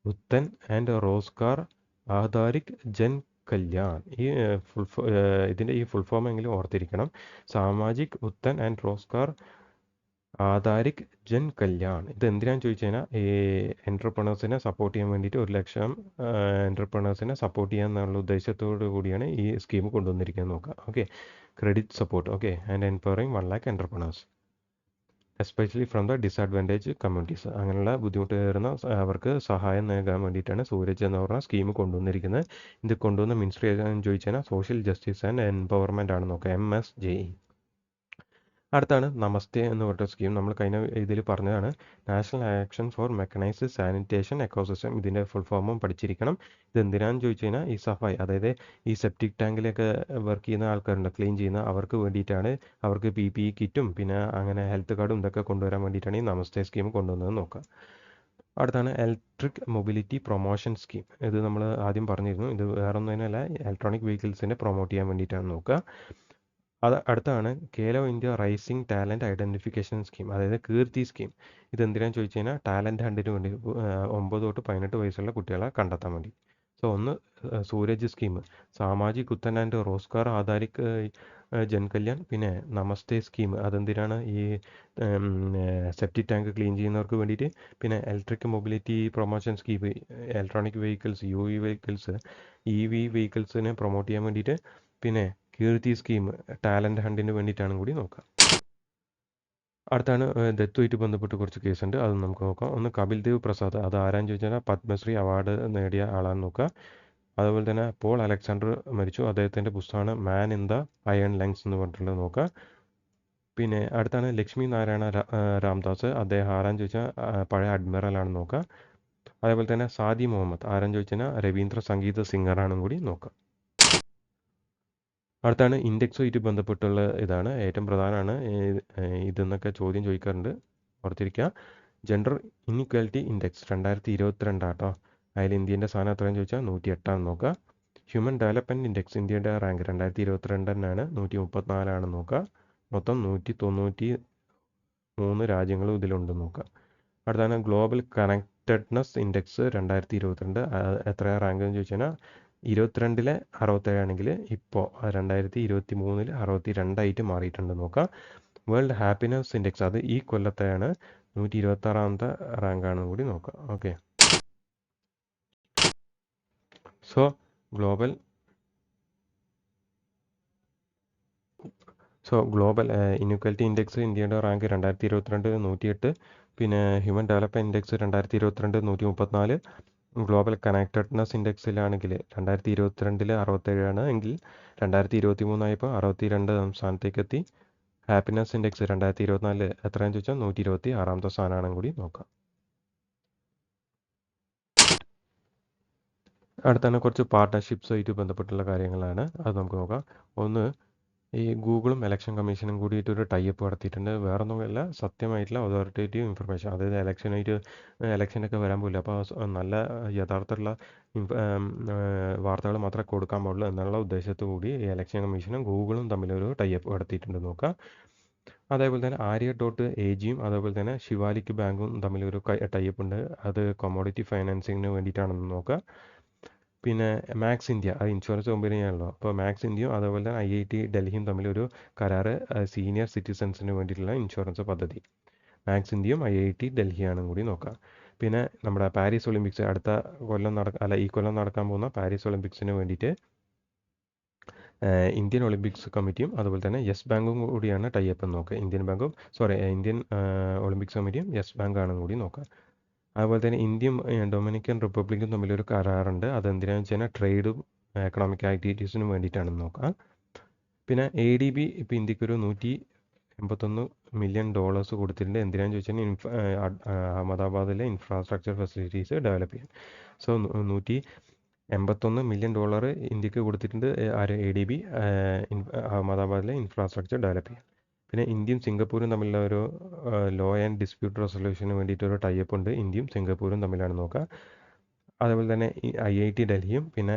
ഉത്തൻ ആൻഡ് റോസ്ഗാർ ആധാരിക് ജൻ കല്യാൺ. ഇതിൻ്റെ ഈ ഫുൾ ഫോം എങ്കിലും ഓർത്തിരിക്കണം. സാമാജിക് ഉത്തൻ ആൻഡ് റോസ്ഗാർ ആധാരിക് ജൻ കല്യാൺ. ഇത് എന്തിനാന്ന് ചോദിച്ചു കഴിഞ്ഞാൽ ഈ എൻ്റർപ്രണേഴ്സിനെ സപ്പോർട്ട് ചെയ്യാൻ വേണ്ടിയിട്ട് 1 ലക്ഷം എൻ്റർപ്രണേഴ്സിനെ സപ്പോർട്ട് ചെയ്യാന്നുള്ള ഉദ്ദേശത്തോടു കൂടിയാണ് ഈ സ്കീം കൊണ്ടുവന്നിരിക്കുന്നത് നോക്കുക. Okay, credit support, okay, and empowering 1 lakh entrepreneurs especially from the disadvantage communities. അങ്ങനെയുള്ള ബുദ്ധിമുട്ട് കയറുന്ന അവർക്ക് സഹായം നൽകാൻ വേണ്ടിയിട്ടാണ് സൂരജ് എന്ന് പറഞ്ഞ സ്കീം കൊണ്ടുവന്നിരിക്കുന്നത്. ഇത് കൊണ്ടുവന്ന മിനിസ്ട്രി ഏതാണെന്ന് ചോദിച്ചു കഴിഞ്ഞാൽ സോഷ്യൽ ജസ്റ്റിസ് ആൻഡ് എംപവർമെൻ്റ് ആണ് നോക്കുക, MSJE. അടുത്താണ് നമസ്തേ എന്ന് പറഞ്ഞ സ്കീം. നമ്മൾ കഴിഞ്ഞ ഇതിൽ പറഞ്ഞതാണ് national action for mechanised sanitation ecosystem. ഇതിൻ്റെ ഫുൾ ഫോമും പഠിച്ചിരിക്കണം. ഇത് എന്തിനാണെന്ന് ചോദിച്ചു കഴിഞ്ഞാൽ ഈ സഫായി, അതായത് ഈ സെപ്റ്റിക് ടാങ്കിലൊക്കെ വർക്ക് ചെയ്യുന്ന ആൾക്കാരുണ്ട്, ക്ലീൻ ചെയ്യുന്ന, അവർക്ക് വേണ്ടിയിട്ടാണ്. അവർക്ക് PPE കിറ്റും പിന്നെ അങ്ങനെ ഹെൽത്ത് കാർഡും ഇതൊക്കെ കൊണ്ടുവരാൻ വേണ്ടിയിട്ടാണ് ഈ നമസ്തേ സ്കീം കൊണ്ടുവന്നത് നോക്കുക. അടുത്താണ് ഇലക്ട്രിക് മൊബിലിറ്റി പ്രൊമോഷൻ സ്കീം. ഇത് നമ്മൾ ആദ്യം പറഞ്ഞിരുന്നു. ഇത് വേറെ ഒന്നുമല്ല, ഇലക്ട്രോണിക് വെഹിക്കിൾസിനെ പ്രൊമോട്ട് ചെയ്യാൻ വേണ്ടിയിട്ടാണ് നോക്കുക. അടുത്താണ് Khelo India rising talent identification scheme, അതായത് കീർത്തി സ്കീം. ഇത് എന്തിനാണെന്ന് ചോദിച്ചു കഴിഞ്ഞാൽ ടാലൻറ്റ് ഹണ്ടിന് വേണ്ടി 9 തൊട്ട് 18 വയസ്സുള്ള കുട്ടികളെ കണ്ടെത്താൻ വേണ്ടി. സോ ഒന്ന് സൂരജ് സ്കീം, സാമാജിക് ഉത്തൻ ആൻഡ് റോസ്ഗാർ ആധാരിക് ജൻ കല്യാൺ, പിന്നെ നമസ്തേ സ്കീം അതെന്തിനാണ് ഈ സെപ്റ്റിക് ടാങ്ക് ക്ലീൻ ചെയ്യുന്നവർക്ക് വേണ്ടിയിട്ട്. പിന്നെ electric mobility promotion scheme, electronic vehicles, UV vehicles, EV വെഹിക്കിൾസിനെ പ്രൊമോട്ട് ചെയ്യാൻ വേണ്ടിയിട്ട്. പിന്നെ കീർത്തി സ്കീം ടാലൻറ്റ് ഹണ്ടിന് വേണ്ടിയിട്ടാണ് കൂടി നോക്കാം. അടുത്താണ് ഡെത്തുമായിട്ട് ബന്ധപ്പെട്ട് കുറച്ച് കേസുണ്ട്, അത് നമുക്ക് നോക്കാം. ഒന്ന് കപിൽ ദേവ് പ്രസാദ്, അത് ആരാന്ന് ചോദിച്ചാൽ പത്മശ്രീ അവാർഡ് നേടിയ ആളാണ് നോക്കുക. അതുപോലെ തന്നെ പോൾ അലക്സാണ്ടർ മരിച്ചു, അദ്ദേഹത്തിൻ്റെ പുസ്തകമാണ് man in the iron lungs എന്ന് പറഞ്ഞിട്ടുള്ളത് നോക്കുക. പിന്നെ അടുത്താണ് ലക്ഷ്മി നാരായണ രാംദാസ്, അദ്ദേഹം ആരാന്ന് ചോദിച്ചാൽ പഴയ അഡ്മിറലാണ് നോക്കുക. അതേപോലെ തന്നെ സാദി മുഹമ്മദ് ആരാന്ന് ചോദിച്ചാൽ രവീന്ദ്ര സംഗീത സിംഗറാണെന്നും കൂടി നോക്കുക. അടുത്താണ് ഇൻഡെക്സുമായിട്ട് ബന്ധപ്പെട്ടുള്ള ഇതാണ് ഏറ്റവും പ്രധാനമാണ്. ഇതെന്നൊക്കെ ചോദ്യം ചോദിക്കാറുണ്ട്, ഓർത്തിരിക്കുക. ജെൻഡർ ഇൻഇക്വാലിറ്റി ഇൻഡെക്സ് 2022 കേട്ടോ. അതിൽ ഇന്ത്യൻ്റെ സ്ഥാനം എത്രയെന്ന് ചോദിച്ചാൽ 108 നോക്കുക. ഹ്യൂമൻ ഡെവലപ്മെൻറ്റ് ഇൻഡെക്സ് ഇന്ത്യയുടെ റാങ്ക് 2022 തന്നെയാണ്, 134 നോക്കുക. മൊത്തം 193 രാജ്യങ്ങളും ഇതിലുണ്ടെന്ന് നോക്കുക. അടുത്താണ് ഗ്ലോബൽ കണക്റ്റഡ്നെസ് ഇൻഡെക്സ് 2022. എത്രയാണ് റാങ്ക് എന്ന് ചോദിച്ചു കഴിഞ്ഞാൽ 22-ലെ 67 ആണെങ്കിൽ ഇപ്പോൾ 2023-ൽ 62 മാറിയിട്ടുണ്ട് നോക്കുക. വേൾഡ് ഹാപ്പിനെസ് ഇൻഡെക്സ് അത് ഈ കൊല്ലത്തെയാണ്, 126-ാമത്തെ റാങ്കാണ് കൂടി നോക്കുക. Okay, so global inequality index ഇന്ത്യയുടെ റാങ്ക് 2022 108. പിന്നെ human development index 2022 134. Global connectedness ഇൻഡെക്സിലാണെങ്കിൽ 2022-ൽ 67 എങ്കിൽ 2023 ആയപ്പോൾ 62-ാം സ്ഥാനത്തേക്ക് എത്തി. ഹാപ്പിനെസ് ഇൻഡെക്സ് 2024 എത്രയാണെന്ന് ചോദിച്ചാൽ 126-ാമത്തെ സ്ഥാനമാണെന്ന് കൂടി നോക്കാം. അടുത്താണ് കുറച്ച് പാർട്ട്ണർഷിപ്സുമായിട്ട് ബന്ധപ്പെട്ടുള്ള കാര്യങ്ങളാണ്, അത് നമുക്ക് നോക്കാം. ഒന്ന്, ഈ ഗൂഗിളും ഇലക്ഷൻ കമ്മീഷനും കൂടിയിട്ട് ഒരു ടൈപ്പ് നടത്തിയിട്ടുണ്ട്. വേറെ ഒന്നുമല്ല, സത്യമായിട്ടുള്ള അതോറിറ്റേറ്റീവ് ഇൻഫർമേഷൻ, അതായത് ഇലക്ഷനൊക്കെ വരാൻ പോകില്ല, അപ്പോൾ നല്ല യഥാർത്ഥമുള്ള വാർത്തകൾ മാത്രമേ കൊടുക്കാൻ പാടുള്ളൂ എന്നുള്ള ഉദ്ദേശത്തോടു കൂടി ഈ ഇലക്ഷൻ കമ്മീഷനും ഗൂഗിളും തമ്മിലൊരു ടൈപ്പ് നടത്തിയിട്ടുണ്ട് നോക്കാം. അതേപോലെ തന്നെ ARIA.AGയും അതേപോലെ തന്നെ ശിവാലിക് ബാങ്കും തമ്മിലൊരു ടൈപ്പ് ഉണ്ട്, അത് കൊമോഡിറ്റി ഫൈനാൻസിങ്ങിന് വേണ്ടിയിട്ടാണെന്ന് നോക്കുക. പിന്നെ മാക്സ് ഇന്ത്യ, അത് ഇൻഷുറൻസ് കമ്പനിയാണല്ലോ, അപ്പോൾ മാക്സ് ഇന്ത്യയും അതേപോലെ തന്നെ IIT ഡൽഹിയും തമ്മിലൊരു കരാറ് സീനിയർ സിറ്റിസൺസിന് വേണ്ടിയിട്ടുള്ള ഇൻഷുറൻസ് പദ്ധതി, മാക്സ് ഇന്ത്യയും IIT ഡൽഹിയാണെന്ന് കൂടി നോക്കാം. പിന്നെ നമ്മുടെ പാരീസ് ഒളിമ്പിക്സ് അടുത്ത കൊല്ലം ഈ കൊല്ലം നടക്കാൻ പോകുന്ന പാരീസ് ഒളിമ്പിക്സിന് വേണ്ടിയിട്ട് ഇന്ത്യൻ ഒളിമ്പിക്സ് കമ്മിറ്റിയും അതുപോലെ തന്നെ യെസ് ബാങ്കും കൂടിയാണ് ടൈപ്പ് എന്ന് നോക്കുക. ഇന്ത്യൻ ഒളിമ്പിക്സ് കമ്മിറ്റിയും യെസ് ബാങ്കാണെന്ന് കൂടി നോക്കുക. അതുപോലെ തന്നെ ഇന്ത്യയും ഡൊമിനിക്കൻ റിപ്പബ്ലിക്കും തമ്മിലൊരു കരാറുണ്ട്, അതെന്തിനാണെന്ന് വെച്ച് കഴിഞ്ഞാൽ ട്രേഡും എക്കണോമിക് ആക്ടിവിറ്റീസിനും വേണ്ടിയിട്ടാണെന്ന് നോക്കാം. പിന്നെ ADB ഇപ്പോൾ ഇന്ത്യക്കൊരു $181 മില്യൺ കൊടുത്തിട്ടുണ്ട്, എന്തിനാണെന്ന് ചോദിച്ചാൽ അഹമ്മദാബാദിലെ ഇൻഫ്രാസ്ട്രക്ചർ ഫെസിലിറ്റീസ് ഡെവലപ്പ് ചെയ്യാൻ. സോ $181 മില്യൺ ഇന്ത്യക്ക് കൊടുത്തിട്ടുണ്ട് ADB അഹമ്മദാബാദിലെ ഇൻഫ്രാസ്ട്രക്ചർ ഡെവലപ്പ് ചെയ്യാൻ. പിന്നെ ഇന്ത്യയും സിംഗപ്പൂരും തമ്മിലുള്ള ഒരു ലോ ആൻഡ് ഡിസ്പ്യൂട്ട് റെസൊല്യൂഷന് വേണ്ടിയിട്ടൊരു ടൈപ്പ് ഉണ്ട്, ഇന്ത്യയും സിംഗപ്പൂരും തമ്മിലാണ് നോക്കുക. അതേപോലെ തന്നെ IIT ഡൽഹിയും പിന്നെ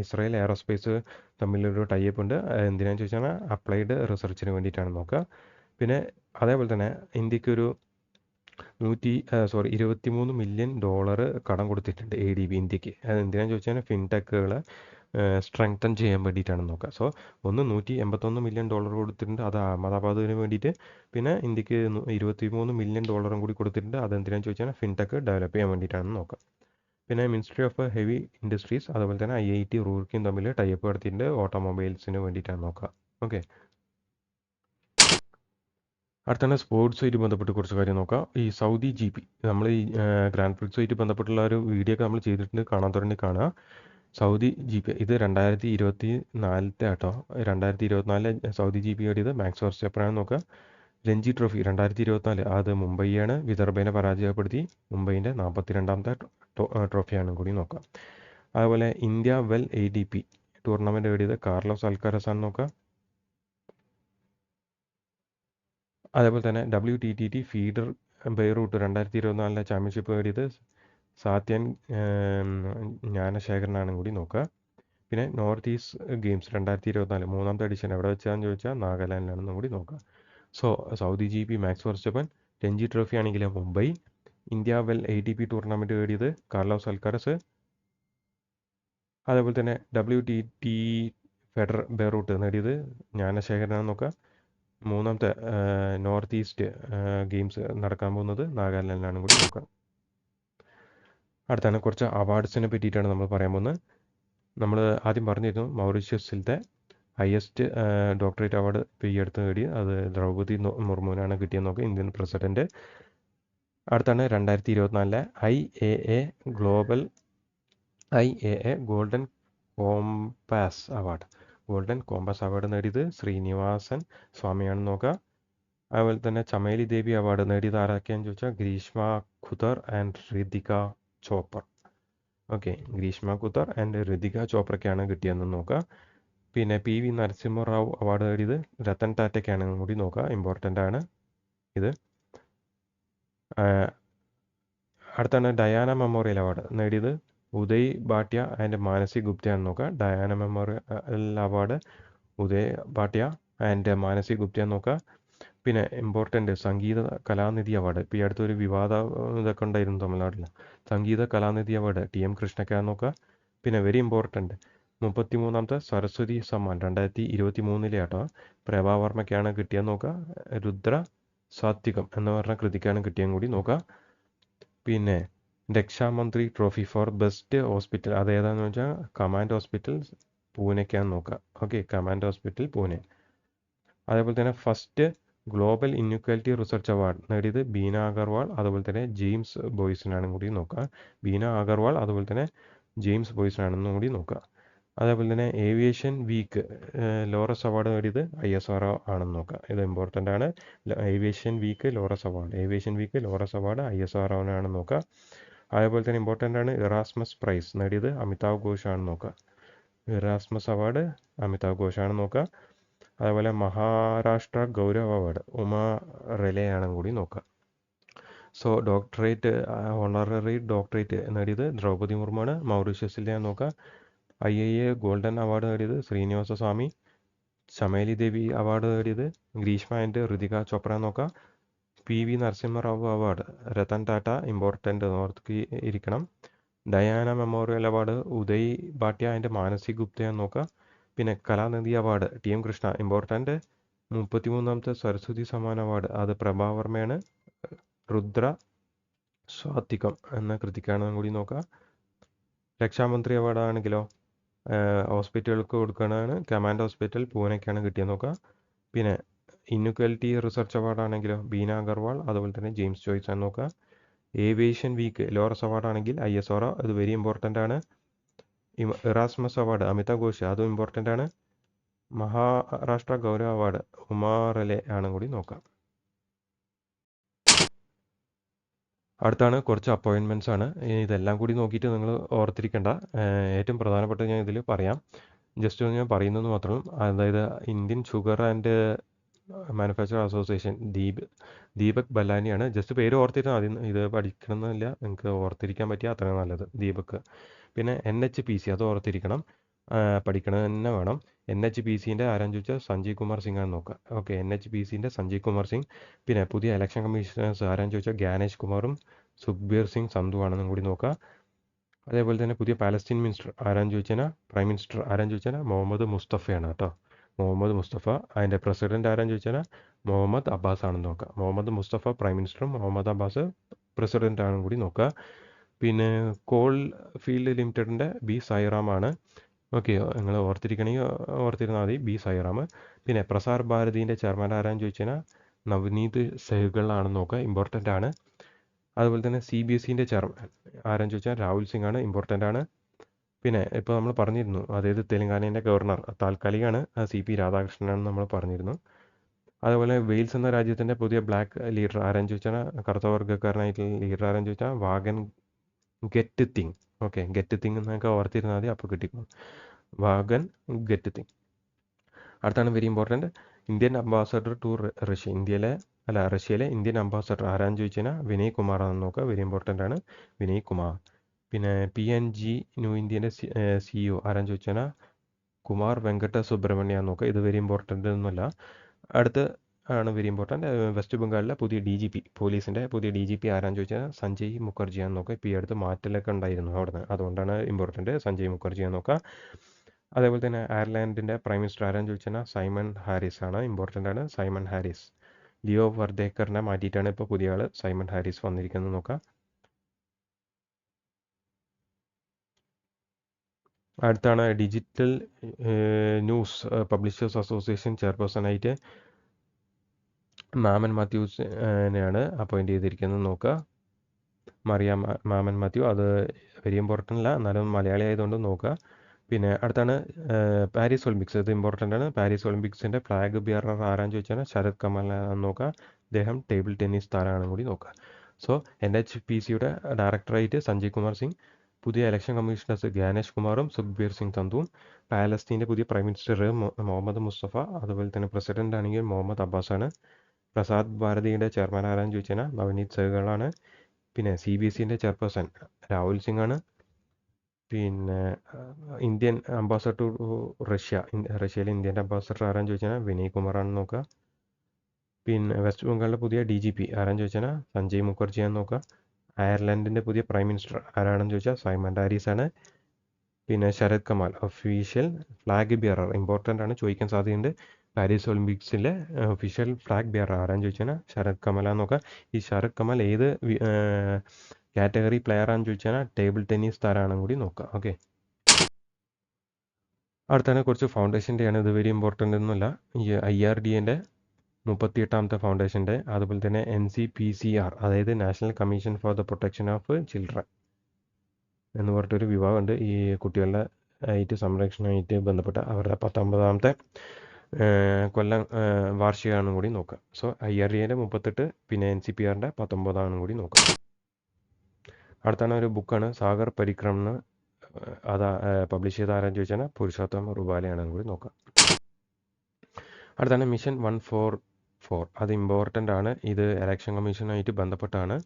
ഇസ്രായേൽ എയറോസ്പേസ് തമ്മിലൊരു ടൈപ്പ് ഉണ്ട്, എന്തിനാണെന്ന് ചോദിച്ചാൽ അപ്ലൈഡ് റിസർച്ചിന് വേണ്ടിയിട്ടാണ് നോക്കുക. പിന്നെ അതേപോലെ തന്നെ ഇന്ത്യക്കൊരു $23 മില്യൺ കടം കൊടുത്തിട്ടുണ്ട് ADB ഇന്ത്യക്ക്, അത് എന്തിനാണെന്ന് ചോദിച്ചാൽ ഫിൻടെക്കുകളെ സ്ട്രെങ്തൻ ചെയ്യാൻ വേണ്ടിയിട്ടാണ് നോക്കുക. സോ $181 മില്യൺ കൊടുത്തിട്ടുണ്ട്, അത് അഹമ്മദാബാദിന് വേണ്ടിയിട്ട്. പിന്നെ ഇന്ത്യക്ക് $23 മില്യൺ കൂടി കൊടുത്തിട്ടുണ്ട്, അതെന്തിനാണെന്ന് ചോദിച്ചാൽ ഫിൻടെക്ക് ഡെവലപ്പ് ചെയ്യാൻ വേണ്ടിയിട്ടാണ് നോക്കുക. പിന്നെ മിനിസ്ട്രി ഓഫ് ഹെവി ഇൻഡസ്ട്രീസ് അതുപോലെ തന്നെ IIT റൂർക്കിയും തമ്മിൽ ടൈപ്പ് നടത്തിയിട്ടുണ്ട്, ഓട്ടോമൊബൈൽസിന് വേണ്ടിയിട്ടാണ് നോക്കുക. ഓക്കെ, അടുത്താണ് സ്പോർട്സുമായിട്ട് ബന്ധപ്പെട്ട് കുറച്ച് കാര്യം നോക്കാം. ഈ സൗദി GP, നമ്മൾ ഈ ഗ്രാൻഡ് പ്രിക്സുമായിട്ട് ബന്ധപ്പെട്ടുള്ള ഒരു വീഡിയോ ഒക്കെ നമ്മൾ ചെയ്തിട്ടുണ്ട്, കാണാത്തവരുണ്ടെങ്കിൽ കാണുക. സൗദി GP ഇത് 2024 കേട്ടോ. 2024 സൗദി GP ഓടിയത് മാക്സ് വെർസ്റ്റപ്പനാണ് നോക്കുക. രഞ്ജി ട്രോഫി 2024 അത് മുംബൈയാണ് വിദർഭേനെ പരാജയപ്പെടുത്തി, മുംബൈൻ്റെ 42ാമത്തെ ട്രോഫിയാണ് കൂടി നോക്കുക. അതുപോലെ ഇന്ത്യ വെൽ ATP ടൂർണമെൻറ്റ് ഓടിയത് കാർലോസ് അൽക്കാരസ് ആണ് നോക്കുക. അതേപോലെ തന്നെ WTTT ഫീഡർ ബെയ്റൂട്ട് 2024 ചാമ്പ്യൻഷിപ്പ് നേടിയത് സാത്യൻ ജ്ഞാനശേഖരനാണ് കൂടി നോക്കുക. പിന്നെ നോർത്ത് ഈസ്റ്റ് ഗെയിംസ് 2024 മൂന്നാമത്തെ എഡിഷൻ എവിടെ വെച്ചാന്ന് ചോദിച്ചാൽ നാഗാലാൻഡിലാണെന്നും കൂടി നോക്കുക. So Saudi GP Max Verstappen, Ranji trophy ആണെങ്കിൽ Mumbai, India Wells ATP tournament നേടിയത് കാർലോസ് അൽക്കാരസ്, അതേപോലെ തന്നെ WTT ഫെഡർ ബെയ്റൂട്ട് നേടിയത് ജ്ഞാനശേഖരനാണ് നോക്കുക. മൂന്നാമത്തെ നോർത്ത് ഈസ്റ്റ് ഗെയിംസ് നടക്കാൻ പോകുന്നത് നാഗാലാൻഡിലാണ് കൂടി നോക്കുക. അടുത്താണ് കുറച്ച് അവാർഡ്സിനെ പറ്റിയിട്ടാണ് നമ്മൾ പറയാൻ പോകുന്നത്. നമ്മൾ ആദ്യം പറഞ്ഞിരുന്നു മൗറീഷ്യസിലത്തെ ഹയസ്റ്റ് ഡോക്ടറേറ്റ് അവാർഡ് ഇപ്പോൾ ഈ അടുത്ത് നേടി, അത് ദ്രൗപദി മുർമുവിനാണ് കിട്ടിയെന്ന് നോക്കുക, ഇന്ത്യൻ പ്രസിഡൻറ്റ്. അടുത്താണ് 2024 IAA ഗോൾഡൻ കോമ്പാസ് അവാർഡ് നേടിയത് ശ്രീനിവാസൻ സ്വാമിയാണ് നോക്കുക. അതുപോലെ തന്നെ ചമേലി ദേവി അവാർഡ് നേടിയത് ആരൊക്കെയാണെന്ന് ചോദിച്ചാൽ Greeshma Khudar and Ritika Chopra. Okay, Greeshma Khudar and Ritika ചോപ്രയ്ക്കാണ് കിട്ടിയതെന്ന് നോക്കുക. പിന്നെ PV നരസിംഹറാവു അവാർഡ് നേടിയത് രത്തൻ ടാറ്റയ്ക്കാണ് കൂടി നോക്കുക, ഇമ്പോർട്ടൻ്റ് ആണ് ഇത്. അടുത്താണ് ഡയാന മെമ്മോറിയൽ അവാർഡ് നേടിയത് ഉദയ് ഭാട്ടിയ ആൻഡ് മാനസി ഗുപ്തയാണെന്ന് നോക്കുക. Diana memorial award Uday Bhatia and Manasi ഗുപ്തയാണെന്ന് നോക്കുക. പിന്നെ ഇമ്പോർട്ടൻ്റ് സംഗീത കലാനിധി അവാർഡ്. ഇപ്പോൾ ഈ അടുത്തൊരു വിവാദ ഇതൊക്കെ ഉണ്ടായിരുന്നു തമിഴ്നാട്ടിൽ. സംഗീത കലാനിധി അവാർഡ് TM കൃഷ്ണയ്ക്കാണെന്ന് നോക്കുക. പിന്നെ വെരി ഇമ്പോർട്ടൻ്റ് 33ാമത്തെ സരസ്വതി സമ്മാൻ 2023 ആട്ടോ പ്രഭാവർമ്മയ്ക്കാണ് കിട്ടിയെന്ന് നോക്കുക. രുദ്ര സാത്വികം എന്ന് പറഞ്ഞ കൃതിക്കാണ് കിട്ടിയെന്ന് കൂടി നോക്കുക. പിന്നെ രക്ഷാമന്ത്രി ട്രോഫി ഫോർ ബെസ്റ്റ് ഹോസ്പിറ്റൽ അത് ഏതാണെന്ന് വെച്ചാൽ കമാൻഡ് ഹോസ്പിറ്റൽ പൂനെക്കാന്ന് നോക്കുക. Okay, command hospital Pune. അതേപോലെ തന്നെ first global inequality research award നേടിയത് ബീന അഗർവാൾ അതുപോലെ തന്നെ ജെയിംസ് ബോയ്സിനാണെന്ന് കൂടി നോക്കുക. ബീന അഗർവാൾ അതുപോലെ തന്നെ ജെയിംസ് ബോയ്സിനാണെന്നും കൂടി നോക്കുക. അതേപോലെ തന്നെ ഏവിയേഷൻ വീക്ക് ലോറസ് അവാർഡ് നേടിയത് ISRO ആണെന്ന് നോക്കുക. ഇത് ഇമ്പോർട്ടൻ്റ് ആണ്. Aviation week laureates award ISRO ആണെന്ന് നോക്കുക. അതേപോലെ തന്നെ ഇമ്പോർട്ടൻ്റ് ആണ് ഇറാസ്മസ് പ്രൈസ് നേടിയത് അമിതാവ് ഘോഷ് ആണെന്ന് നോക്കുക. ഇറാസ്മസ് അവാർഡ് അമിതാവ് ഘോഷ് ആണെന്ന് നോക്കുക. അതേപോലെ മഹാരാഷ്ട്ര ഗൗരവ് അവാർഡ് ഉമാ റെലെ ആണെന്ന് കൂടി നോക്കുക. സോ ഡോക്ടറേറ്റ് ഓണററി ഡോക്ടറേറ്റ് നേടിയത് ദ്രൗപദി മുർമുവാണ് മൗറീഷ്യസിലെ നോക്കുക. IIA ഗോൾഡൻ അവാർഡ് നേടിയത് ശ്രീനിവാസ സ്വാമി. ചമേലി ദേവി അവാർഡ് നേടിയത് ഗ്രീഷ്മ ആൻഡ് ഋതിക ചോപ്ര നോക്കുക. PV Narasimharao award Ratan Tata important ഓർത്ത് ഇരിക്കണം. Diana memorial award Uday Bhatia and Manasi Gupta നോക്കുക. പിന്നെ Kalanidhi award TM Krishna important. 33ാമത്തെ സരസ്വതി സമ്മാൻ അവാർഡ് അത് പ്രഭാവർമ്മയാണ്. രുദ്ര സ്വാത്വികം എന്ന കൃതിക്കാണെന്ന് കൂടി നോക്കുക. രക്ഷാമന്ത്രി അവാർഡ് ആണെങ്കിലോ ഹോസ്പിറ്റലുകൾക്ക് കൊടുക്കുന്നതാണ്. കമാൻഡ് ഹോസ്പിറ്റൽ പൂനെക്കാണ് കിട്ടിയെന്ന് നോക്കുക. പിന്നെ ഇൻഇക്വാലിറ്റി റിസർച്ച് അവാർഡ് ആണെങ്കിലോ ബീന അഗർവാൾ അതുപോലെ തന്നെ ജെയിംസ് ജോയ്സ് ആണ് നോക്കുക. ഏവിയേഷൻ വീക്ക് ലോറസ് അവാർഡ് ആണെങ്കിൽ ISRO അത് വെരി ഇമ്പോർട്ടൻ്റ് ആണ്. ഇറാസ്മസ് അവാർഡ് അമിതാവ് ഘോഷ് അതും ഇമ്പോർട്ടൻ്റ് ആണ്. മഹാരാഷ്ട്ര ഗൗരവ് അവാർഡ് ഉമാ റെലെ ആണ് കൂടി നോക്കാം. അടുത്താണ് കുറച്ച് അപ്പോയിൻമെൻറ്റ്സ് ആണ്. ഇതെല്ലാം കൂടി നോക്കിയിട്ട് നിങ്ങൾ ഓർത്തിരിക്കേണ്ട. ഏറ്റവും പ്രധാനപ്പെട്ട ഞാൻ ഇതിൽ പറയാം. ജസ്റ്റ് ഒന്ന് ഞാൻ പറയുന്നത് മാത്രം. അതായത് Indian sugar and manufacture association Deepak ബല്ലാനിയാണ്. ജസ്റ്റ് പേര് ഓർത്തിരുന്നാൽ ആദ്യം ഇത് പഠിക്കണമെന്നില്ല. നിങ്ങൾക്ക് ഓർത്തിരിക്കാൻ പറ്റിയാൽ അത്രയും നല്ലത്. ദീപക്. പിന്നെ NHPC അത് ഓർത്തിരിക്കണം. പഠിക്കണത് തന്നെ വേണം. NHPCൻ്റെ ആരാന്ന് ചോദിച്ചാൽ സഞ്ജയ് കുമാർ സിംഗ് ആണ് നോക്കുക. ഓക്കെ, NHPCൻ്റെ സഞ്ജയ് കുമാർ സിംഗ്. പിന്നെ പുതിയ ഇലക്ഷൻ കമ്മീഷണേഴ്സ് ആരാന്ന് ചോദിച്ചാൽ ഗ്യാനേഷ് കുമാറും സുഖ്ബീർ സിംഗ് സന്ധു ആണെന്നും കൂടി നോക്കുക. അതേപോലെ തന്നെ പുതിയ പാലസ്തീൻ മിനിസ്റ്റർ ആരാന്ന് ചോദിച്ചാൽ പ്രൈം മിനിസ്റ്റർ ആരാന്ന് ചോദിച്ചാൽ മുഹമ്മദ് മുസ്തഫയാണ് കേട്ടോ. മുഹമ്മദ് മുസ്തഫ. അതിൻ്റെ പ്രസിഡന്റ് ആരാന്ന് ചോദിച്ചാൽ മുഹമ്മദ് അബ്ബാസ് ആണെന്ന് നോക്കുക. മുഹമ്മദ് മുസ്തഫ പ്രൈം മിനിസ്റ്ററും മുഹമ്മദ് അബ്ബാസ് പ്രസിഡന്റ് ആണെന്ന് കൂടി നോക്കുക. പിന്നെ കോൾ ഫീൽഡ് ലിമിറ്റഡിൻ്റെ B സായിറാം ആണ്. ഓക്കെ, നിങ്ങൾ ഓർത്തിരിക്കണമെങ്കിൽ ഓർത്തിരുന്നാൽ മതി. B സായിറാം. പിന്നെ പ്രസാർ ഭാരതീൻ്റെ ചെയർമാൻ ആരാന്ന് ചോദിച്ചാൽ നവനീത് സെഹ്ഗൾ ആണെന്ന് നോക്കുക. ഇമ്പോർട്ടൻ്റ് ആണ്. അതുപോലെ തന്നെ CBSEൻ്റെ ചെയർമാൻ ആരാന്ന് ചോദിച്ചാൽ രാഹുൽ സിംഗ് ആണ്. ഇമ്പോർട്ടൻ്റ് ആണ്. പിന്നെ ഇപ്പോൾ നമ്മൾ പറഞ്ഞിരുന്നു, അതായത് തെലങ്കാനയുടെ ഗവർണർ താൽക്കാലികമാണ് CP രാധാകൃഷ്ണനാണെന്ന് നമ്മൾ പറഞ്ഞിരുന്നു. അതുപോലെ വെയിൽസ് എന്ന രാജ്യത്തിൻ്റെ പുതിയ ബ്ലാക്ക് ലീഡർ ആരാന്ന് ചോദിച്ചാൽ കറുത്ത വർഗ്ഗക്കാരനായിട്ടുള്ള ലീഡർ ആരാന്ന് ചോദിച്ചാൽ Vaughan Gething. Okay, Gething എന്നൊക്കെ ഓർത്തിരുന്നാൽ മതി, അപ്പോൾ കിട്ടിക്കും. Vaughan Gething. അടുത്താണ് very important Indian ambassador to റഷ്യയിലെ ഇന്ത്യൻ അംബാസഡർ ആരാന്ന് ചോദിച്ചാൽ വിനയ് കുമാർ ആണെന്ന് നോക്കുക. വെരി ഇമ്പോർട്ടൻ്റ് ആണ് വിനയ് കുമാർ. പിന്നെ PNG ന്യൂ ഇന്ത്യൻ്റെ CEO ആരാന്ന് ചോദിച്ചാൽ കുമാർ വെങ്കട്ട സുബ്രഹ്മണ്യ നോക്കുക. ഇത് വെരി ഇമ്പോർട്ടൻ്റ് ഒന്നുമല്ല. അടുത്ത് ആണ് വെരി ഇമ്പോർട്ടൻ്റ് വെസ്റ്റ് ബംഗാളിലെ പുതിയ DGP പോലീസിൻ്റെ പുതിയ DGP ആരാന്ന് ചോദിച്ചാൽ സഞ്ജയ് മുഖർജിയാന്ന് നോക്കുക. ഇപ്പോൾ ഈ അടുത്ത് മാറ്റലൊക്കെ ഉണ്ടായിരുന്നു അവിടുന്ന്, അതുകൊണ്ടാണ് ഇമ്പോർട്ടൻ്റ് സഞ്ജയ് മുഖർജിയാന്ന് നോക്കുക. അതേപോലെ തന്നെ അയർലാൻഡിൻ്റെ പ്രൈം മിനിസ്റ്റർ ആരാന്ന് ചോദിച്ചാൽ സൈമൺ ഹാരിസ് ആണ്. ഇമ്പോർട്ടൻ്റ് ആണ് സൈമൺ ഹാരിസ്. ലിയോ വർദ്ദേക്കറിനെ മാറ്റിയിട്ടാണ് ഇപ്പോൾ പുതിയ ആൾ സൈമൺ ഹാരിസ് വന്നിരിക്കുന്നത് നോക്കുക. അടുത്താണ് ഡിജിറ്റൽ ന്യൂസ് പബ്ലിഷേഴ്സ് അസോസിയേഷൻ ചെയർപേഴ്സണായിട്ട് മാമൻ മാത്യൂസിനെയാണ് അപ്പോയിൻറ്റ് ചെയ്തിരിക്കുന്നത് നോക്കുക. മാമൻ മാത്യു. അത് വെരി ഇമ്പോർട്ടൻ്റ് അല്ല, എന്നാലും മലയാളി ആയതുകൊണ്ട് നോക്കുക. പിന്നെ അടുത്താണ് പാരീസ് ഒളിമ്പിക്സ്. ഇത് ഇമ്പോർട്ടൻ്റ് ആണ്. പാരീസ് ഒളിമ്പിക്സിൻ്റെ ഫ്ലാഗ് ബിയറർ ആരാന്ന് ചോദിച്ചാൽ ശരത് കമൽ നോക്കുക. അദ്ദേഹം ടേബിൾ ടെന്നീസ് താരമാണെന്ന് കൂടി നോക്കുക. സോ NHPCയുടെ ഡയറക്ടറായിട്ട് സഞ്ജയ് കുമാർ സിംഗ്, പുതിയ ഇലക്ഷൻ കമ്മീഷണേഴ്സ് ഗ്യാനേഷ് കുമാറും സുഖ്ബീർ സിംഗ് സന്ധുവും, പാലസ്തീൻ്റെ പുതിയ പ്രൈം മിനിസ്റ്റർ മുഹമ്മദ് മുസ്തഫ, അതുപോലെ തന്നെ പ്രസിഡന്റ് ആണെങ്കിൽ മുഹമ്മദ് അബ്ബാസ് ആണ്. പ്രസാർ ഭാരതിയുടെ ചെയർമാൻ ആരാന്ന് ചോദിച്ചാൽ നവനീത് സെഹ്ഗളാണ്. പിന്നെ CBSEൻ്റെ ചെയർപേഴ്സൺ രാഹുൽ സിംഗ് ആണ്. പിന്നെ ഇന്ത്യൻ അംബാസഡർ ടു റഷ്യയിലെ ഇന്ത്യൻ്റെ അംബാസഡർ ആരാന്ന് ചോദിച്ചാൽ വിനയ് കുമാറാണെന്ന് നോക്കുക. പിന്നെ വെസ്റ്റ് ബംഗാളിലെ പുതിയ DGP ആരാന്ന് ചോദിച്ചാൽ സഞ്ജയ് മുഖർജിയാണെന്ന് നോക്കുക. അയർലൻഡിൻ്റെ പുതിയ പ്രൈം മിനിസ്റ്റർ ആരാണെന്ന് ചോദിച്ചാൽ സൈമൺ ഹാരിസ് ആണ്. പിന്നെ Sharath Kamal official flag bearer important ആണ്, ചോദിക്കാൻ സാധ്യതയുണ്ട്. പാരീസ് ഒളിമ്പിക്സിലെ ഒഫീഷ്യൽ ഫ്ലാഗ് ബിയറർ ആരാന്ന് ചോദിച്ചാൽ ശരത് കമലാന്ന് നോക്കുക. ഈ ശരത് കമൽ ഏത് കാറ്റഗറി പ്ലെയർ ആണെന്ന് ചോദിച്ചാൽ ടേബിൾ ടെന്നീസ് താരമാണെന്ന് കൂടി നോക്കുക. ഓക്കെ, അടുത്താണ് കുറച്ച് ഫൗണ്ടേഷൻ ഡേ ആണ്. ഇത് വെരി ഇമ്പോർട്ടൻ്റ് ഒന്നുമല്ല. ഈ IRDAൻ്റെ 38ാമത്തെ ഫൗണ്ടേഷൻ ഡേ, അതുപോലെ തന്നെ NCPCR അതായത് national commission for the protection of children എന്ന് പറഞ്ഞിട്ടൊരു വിഭാഗമുണ്ട് ഈ കുട്ടികളുടെ സംരക്ഷണമായിട്ട് ബന്ധപ്പെട്ട. അവരുടെ 19ാമത്തെ കൊല്ലം വാർഷികമാണെന്ന് കൂടി നോക്കുക. സോ IRDAൻ്റെ 38, പിന്നെ NCPRൻ്റെ 19 കൂടി നോക്കുക. അടുത്താണ് ഒരു ബുക്കാണ് സാഗർ പരിക്രമ്. അത് പബ്ലിഷ് ചെയ്ത ആരാന്ന് ചോദിച്ചാൽ പുരുഷോത്തം റുബാലയാണെന്ന് കൂടി നോക്കാം. അടുത്താണ് മിഷൻ 144. അത് ഇമ്പോർട്ടൻ്റ് ആണ്. ഇത് ഇലക്ഷൻ കമ്മീഷനുമായിട്ട് ബന്ധപ്പെട്ടാണ്.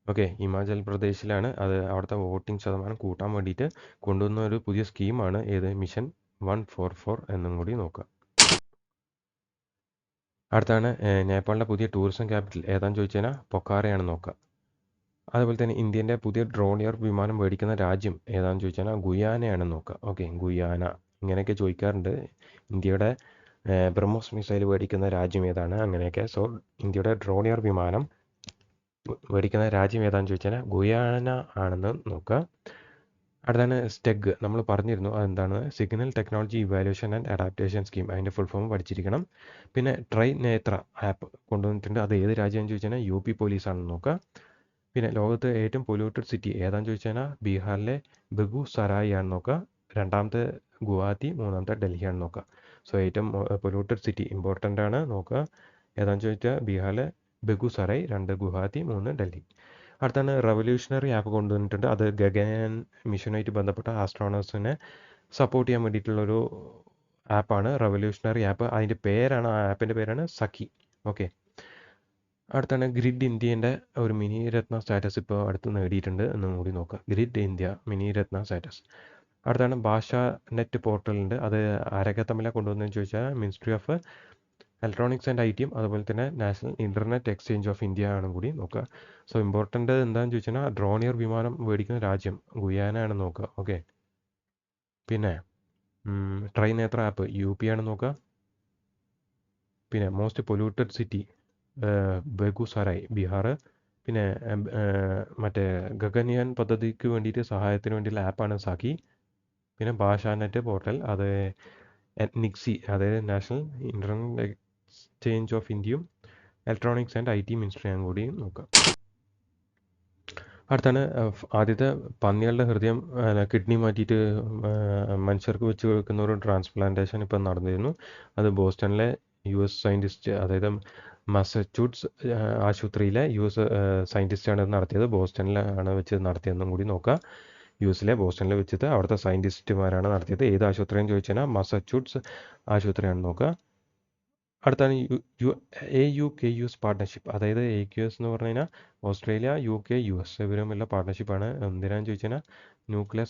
ഓക്കെ, ഹിമാചൽ പ്രദേശിലാണ്. അത് അവിടുത്തെ വോട്ടിംഗ് ശതമാനം കൂട്ടാൻ വേണ്ടിയിട്ട് കൊണ്ടുവന്ന ഒരു പുതിയ സ്കീമാണ് ഏത് മിഷൻ 144 എന്നും കൂടി നോക്കുക. അടുത്താണ് നേപ്പാളിൻ്റെ പുതിയ ടൂറിസം ക്യാപിറ്റൽ ഏതാണെന്ന് ചോദിച്ചാൽ പൊക്കാറയാണെന്ന് നോക്കുക. അതുപോലെ തന്നെ ഇന്ത്യൻ്റെ പുതിയ ഡ്രോണിയർ വിമാനം മേടിക്കുന്ന രാജ്യം ഏതാണെന്ന് ചോദിച്ചാൽ ഗുയാനയാണെന്ന് നോക്കുക. ഓക്കെ, ഗുയാന ഇങ്ങനെയൊക്കെ ചോദിക്കാറുണ്ട്. ഇന്ത്യയുടെ ബ്രഹ്മോസ് മിസൈൽ മേടിക്കുന്ന രാജ്യം ഏതാണ്, അങ്ങനെയൊക്കെ. സോ ഇന്ത്യയുടെ ഡ്രോണിയർ വിമാനം മേടിക്കുന്ന രാജ്യം ഏതാണെന്ന് ചോദിച്ചാൽ ഗുയാന ആണെന്ന് നോക്കുക. അടുത്താണ് STEG. നമ്മൾ പറഞ്ഞിരുന്നു അതെന്താണ്, signal technology evaluation and adaptation scheme. അതിൻ്റെ ഫുൾ ഫോം പഠിച്ചിരിക്കണം. പിന്നെ ട്രൈ നേത്ര ആപ്പ് കൊണ്ടുവന്നിട്ടുണ്ട്. അത് ഏത് രാജ്യമാണെന്ന് ചോദിച്ചാൽ UP പോലീസാണെന്ന് നോക്കുക. പിന്നെ ലോകത്ത് ഏറ്റവും പൊല്യൂട്ടഡ് സിറ്റി ഏതാണെന്ന് ചോദിച്ചാൽ ബീഹാറിലെ ബെഗുസറായി ആണെന്ന് നോക്കുക. 2ാമത്തെ ഗുവാഹത്തി, 3ാമത്തെ ഡൽഹിയാണെന്ന് നോക്കുക. സോ ഏറ്റവും പൊല്യൂട്ടഡ് സിറ്റി ഇമ്പോർട്ടൻ്റ് ആണ്, നോക്കുക. ഏതാണെന്ന് ചോദിച്ചാൽ ബീഹാറിലെ ബെഗുസറായി, 2 ഗുവാഹത്തി, 3 ഡൽഹി. അടുത്താണ് റവല്യൂഷണറി ആപ്പ് കൊണ്ടുവന്നിട്ടുണ്ട്. അത് ഗഗൻ മിഷനുമായിട്ട് ബന്ധപ്പെട്ട ആസ്ട്രോണേഴ്സിനെ സപ്പോർട്ട് ചെയ്യാൻ വേണ്ടിയിട്ടുള്ളൊരു ആപ്പാണ് റവല്യൂഷണറി ആപ്പ്. അതിൻ്റെ പേരാണ്, ആ ആപ്പിൻ്റെ പേരാണ് സഖി. ഓക്കെ, അടുത്താണ് ഗ്രിഡ് ഇന്ത്യൻ്റെ ഒരു മിനി രത്ന സ്റ്റാറ്റസ് ഇപ്പോൾ അടുത്ത് നേടിയിട്ടുണ്ട് എന്നും കൂടി നോക്കുക. ഗ്രിഡ് ഇന്ത്യ മിനി രത്ന സ്റ്റാറ്റസ്. അടുത്താണ് ഭാഷാ നെറ്റ് പോർട്ടലുണ്ട്. അത് ആരൊക്കെ തമ്മിലാണ് കൊണ്ടുവന്നതെന്ന് ചോദിച്ചാൽ ministry of electronics and IT, അതുപോലെ തന്നെ national internet exchange of India ആണെന്ന് കൂടി നോക്കുക. സോ ഇമ്പോർട്ടൻ്റ് എന്താണെന്ന് ചോദിച്ചാൽ ഡ്രോണിയർ വിമാനം മേടിക്കുന്ന രാജ്യം ഗുയാന ആണെന്ന് നോക്കുക. ഓക്കെ, പിന്നെ ട്രൈ നേത്ര ആപ്പ് UP ആണെന്ന് നോക്കുക. പിന്നെ മോസ്റ്റ് പൊല്യൂട്ടഡ് സിറ്റി ബെഗുസറായി, ബീഹാർ. പിന്നെ മറ്റേ ഗഗൻയാൻ പദ്ധതിക്ക് വേണ്ടിയിട്ട് സഹായത്തിന് വേണ്ടിയുള്ള ആപ്പാണ് സഖി. പിന്നെ ഭാഷാനെറ്റ് പോർട്ടൽ, അത് NIXI അതായത് നാഷണൽ ഇൻ്റർനെറ്റ് എക്സ്ചേഞ്ച് ഓഫ് ഇന്ത്യയും ഇലക്ട്രോണിക്സ് ആൻഡ് IT മിനിസ്ട്രിയും കൂടി നോക്കാം. അടുത്താണ് ആദ്യത്തെ പന്നികളുടെ ഹൃദയം കിഡ്നി മാറ്റിയിട്ട് മനുഷ്യർക്ക് വെച്ച് കൊടുക്കുന്ന ഒരു ട്രാൻസ്പ്ലാന്റേഷൻ ഇപ്പം നടന്നിരുന്നു. അത് ബോസ്റ്റണിലെ US സയൻറ്റിസ്റ്റ്, അതായത് മസച്യൂട്ട്സ് ആശുപത്രിയിലെ US സയൻറ്റിസ്റ്റാണ് നടത്തിയത്. ബോസ്റ്റണിലാണ് വെച്ച് നടത്തിയതെന്നും കൂടി നോക്കുക. US ബോസ്റ്റണിൽ വെച്ചിട്ട് അവിടുത്തെ സയൻറ്റിസ്റ്റുമാരാണ് നടത്തിയത്. ഏത് ആശുപത്രിയെന്ന് ചോദിച്ചാൽ മസച്യൂട്ട്സ് ആശുപത്രിയാണെന്ന് നോക്കുക. അടുത്താണ് AUKUS പാർട്ട്ണർഷിപ്പ്. അതായത് AQS എന്ന് പറഞ്ഞു കഴിഞ്ഞാൽ ഓസ്ട്രേലിയ, UK, US ഇവരുമുള്ള പാർട്ട്ണർഷിപ്പാണ്. എന്തിനാണെന്ന് ചോദിച്ചാൽ ന്യൂക്ലിയർ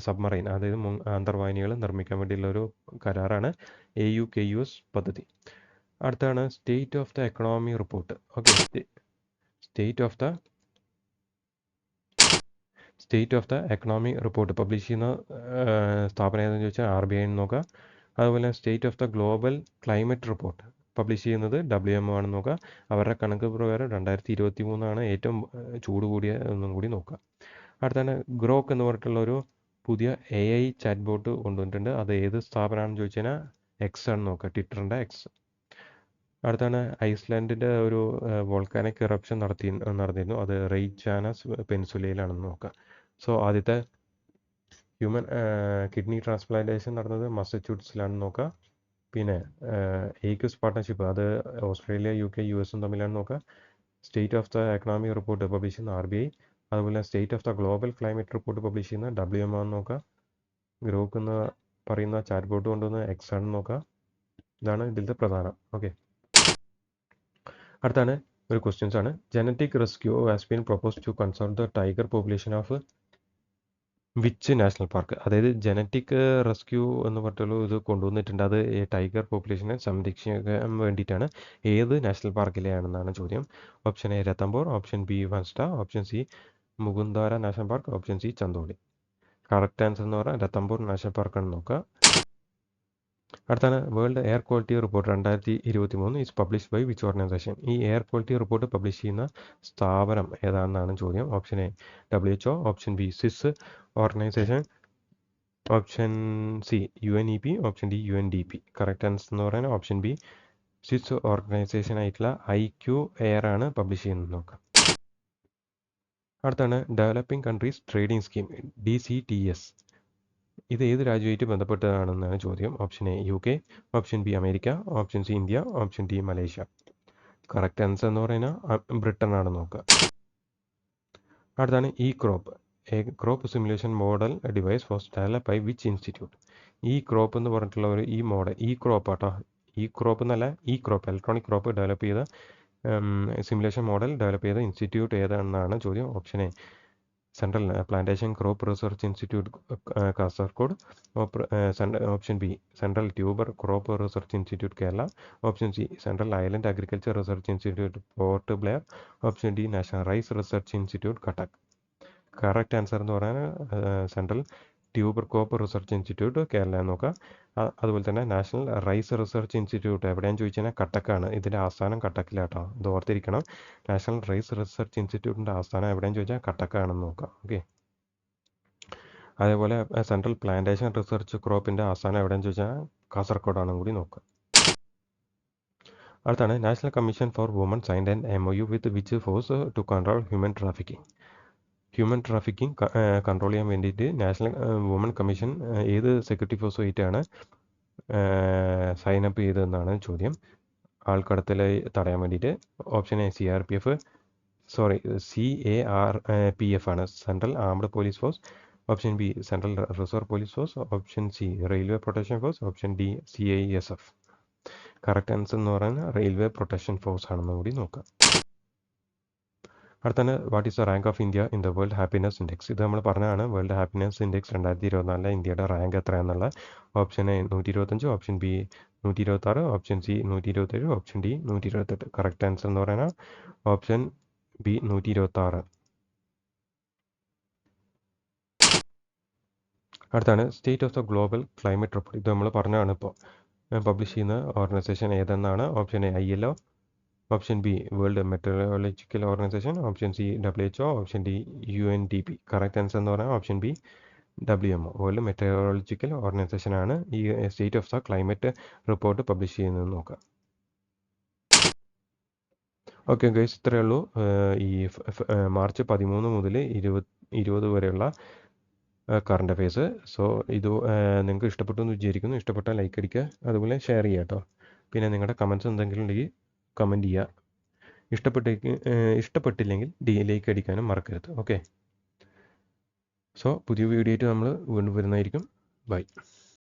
സബ്മറൈൻ, അതായത് അന്തർവാഹിനികൾ നിർമ്മിക്കാൻ വേണ്ടിയുള്ള ഒരു കരാറാണ് AUKUS പദ്ധതി. അടുത്താണ് state of the economy report. Okay, state of the economy report publish ചെയ്യുന്ന സ്ഥാപനം ഏതെന്ന് ചോദിച്ചാൽ RBI എന്ന് നോക്കുക. അതുപോലെ state of the global climate report publish ചെയ്യുന്നത് WMO ആണെന്ന് നോക്കുക. അവരുടെ കണക്ക് പ്രകാരം 2023 ഏറ്റവും ചൂട് കൂടിയ എന്നും കൂടി നോക്കുക. അടുത്താണ് ഗ്രോക്ക് എന്ന് പറഞ്ഞിട്ടുള്ള ഒരു പുതിയ AI ചാറ്റ് ബോട്ട് കൊണ്ടുവന്നിട്ടുണ്ട്. അത് ഏത് സ്ഥാപനമാണെന്ന് ചോദിച്ചാൽ X ആണെന്ന് നോക്കുക, ട്വിറ്ററിൻ്റെ X. അടുത്താണ് ഐസ്ലാൻഡിൻ്റെ ഒരു വോൾക്കാനിക് ഇറപ്ഷൻ നടന്നിരുന്നു. അത് റെയ്ക്ജാനസ് പെനിൻസുലയിലാണെന്ന് നോക്കുക. സോ ആദ്യത്തെ ഹ്യൂമൻ കിഡ്നി ട്രാൻസ്പ്ലാന്റേഷൻ നടന്നത് മസച്യൂട്ട്സിലാണെന്ന് നോക്കുക. പിന്നെ AQUS പാർട്ട്ണർഷിപ്പ് അത് ഓസ്ട്രേലിയ, UK, US തമ്മിലാണ് നോക്കുക. State of the economy report publish ചെയ്യുന്ന RBI. അതുപോലെ state of the global climate report publish ചെയ്യുന്ന WMO എന്ന് നോക്കുക. ഗ്രോക്ക് എന്ന് പറയുന്ന ചാറ്റ് ബോട്ട് കൊണ്ടുവന്ന് X ആണെന്ന് നോക്കുക. ഇതാണ് ഇതിലത്തെ പ്രധാനം. ഓക്കെ, അടുത്താണ് ഒരു ക്വസ്റ്റ്യൻസ് ആണ്. Genetic rescue has been propose to conserve the tiger population of which national park. അതായത് ജനറ്റിക് റെസ്ക്യൂ എന്ന് പറഞ്ഞിട്ടുള്ള ഇത് കൊണ്ടുവന്നിട്ടുണ്ട്. അത് ഈ ടൈഗർ പോപ്പുലേഷനെ സംരക്ഷിക്കാൻ വേണ്ടിയിട്ടാണ്. ഏത് നാഷണൽ പാർക്കിലെയാണെന്നാണ് ചോദ്യം. Option A Ranthambore, option B Vansta, option C Mukundara national park, option C Chandoli. Correct answer എന്ന് പറഞ്ഞാൽ രത്തംബോർ നാഷണൽ പാർക്കാണ് നോക്കുക. അടുത്താണ് world air quality report 2023 is publish by which organisation. ഈ എയർ ക്വാളിറ്റി റിപ്പോർട്ട് പബ്ലിഷ് ചെയ്യുന്ന സ്ഥാപനം ഏതാണെന്നാണ് ചോദ്യം. Option A WHO, option B Swiss organisation, option C UNEP, option D UNDP. Correct answer എന്ന് പറയുന്നത് ഓപ്ഷൻ ബി സ്വിസ് ഓർഗനൈസേഷൻ ആയിട്ടുള്ള IQ air ആണ് publish ചെയ്യുന്നത് നോക്കാം. അടുത്താണ് developing countries trading scheme DCTS. ഇത് ഏത് രാജ്യമായിട്ട് ബന്ധപ്പെട്ടതാണെന്നാണ് ചോദ്യം. Option A UK, option B America, option C India, option D Malaysia. Correct answer എന്ന് പറയുന്നത് ബ്രിട്ടൻ ആണ് നോക്കുക. അടുത്താണ് crop. A crop simulation model device was develop by which institute. Crop എന്ന് പറഞ്ഞിട്ടുള്ള ഒരു മോഡൽ ക്രോപ്പ് ആട്ടോ. ക്രോപ്പ് എന്നല്ല, crop electronic crop develop ചെയ്ത സിമുലേഷൻ മോഡൽ ഡെവലപ്പ് ചെയ്ത ഇൻസ്റ്റിറ്റ്യൂട്ട് ഏതാണെന്നാണ് ചോദ്യം. Option A central plantation crop research institute Kasaragod, option B central tuber crop research institute Kerala, option C central island agriculture research institute Port Blair, option D national rice research institute Cuttack. Correct answer എന്ന് പറയാൻ central tuber crop research institute Kerala നോക്കുക. അതുപോലെ തന്നെ national rice research institute എവിടെയാണെന്ന് ചോദിച്ചു കഴിഞ്ഞാൽ കട്ടക്കാണ്. ഇതിൻ്റെ ആസ്ഥാനം കട്ടക്കിലാട്ടോ, ഇത് ഓർത്തിരിക്കണം. നാഷണൽ റൈസ് റിസർച്ച് ഇൻസ്റ്റിറ്റ്യൂട്ടിൻ്റെ ആസ്ഥാനം എവിടെയാണെന്ന് ചോദിച്ചാൽ കട്ടക്കാണെന്ന് നോക്കാം. ഓക്കെ. അതേപോലെ സെൻട്രൽ പ്ലാന്റേഷൻ റിസർച്ച് ക്രോപ്പിൻ്റെ ആസ്ഥാനം എവിടെയാണെന്ന് ചോദിച്ചാൽ കാസർഗോഡാണെന്നും കൂടി നോക്കുക. അടുത്താണ് national commission for woman signed and MOU with which force to control human trafficking. Human trafficking control ചെയ്യാൻ വേണ്ടിയിട്ട് നാഷണൽ വുമൺ കമ്മീഷൻ ഏത് സെക്യൂരിറ്റി ഫോഴ്സുമായിട്ടാണ് സൈൻ അപ്പ് ചെയ്തതെന്നാണ് ചോദ്യം. ആൾക്കടത്തൽ തടയാൻ വേണ്ടിയിട്ട്. ഓപ്ഷൻ എ CRPF, CARPF ആണ്, central armed police force. Option B central reserve police force, option C railway protection force, option D CISF. Correct answer എന്ന് പറയുന്നത് റെയിൽവേ പ്രൊട്ടക്ഷൻ ഫോഴ്സ് ആണെന്ന് കൂടി നോക്കാം. അടുത്താണ് what is the rank of India in the world happiness index. ഇത് നമ്മൾ പറഞ്ഞതാണ്. World happiness index 2024 ഇന്ത്യയുടെ റാങ്ക് എത്രയാണെന്നുള്ള. Option A 125, option B 126, option C 127, option D 128. Correct answer എന്ന് പറയുന്നത് ഓപ്ഷൻ ബി 126. അടുത്താണ് state of the global climate report. ഇത് നമ്മൾ പറഞ്ഞതാണ്. ഇപ്പോൾ പബ്ലിഷ് ചെയ്യുന്ന ഓർഗനൈസേഷൻ ഏതെന്നാണ്. Option A ILO, option B world meteorological organisation, option C WHO, option D UNDP. Correct answer എന്ന് പറഞ്ഞാൽ option B WMO, world meteorological organisation ആണ് ഈ state of the climate report publish ചെയ്യുന്നത് നോക്കാം. ഓക്കെ ഗൈസ്, ഇത്രയേ ഉള്ളൂ ഈ മാർച്ച് 13 മുതൽ 20 വരെയുള്ള കറണ്ട് അഫയേഴ്സ്. സോ ഇത് നിങ്ങൾക്ക് ഇഷ്ടപ്പെട്ടു എന്ന് വിചാരിക്കുന്നു. ഇഷ്ടപ്പെട്ടാൽ ലൈക്ക് അടിക്കുക, അതുപോലെ ഷെയർ ചെയ്യുക കേട്ടോ. പിന്നെ നിങ്ങളുടെ കമൻറ്റ്സ് എന്തെങ്കിലും ഉണ്ടെങ്കിൽ കമൻറ്റ് ചെയ്യുക. ഇഷ്ടപ്പെട്ടില്ലെങ്കിൽ ലൈക്ക് അടിക്കാനും മറക്കരുത്. ഓക്കെ. സോ പുതിയ വീഡിയോ ആയിട്ട് നമ്മൾ വീണ്ടും വരുന്നതായിരിക്കും. ബൈ.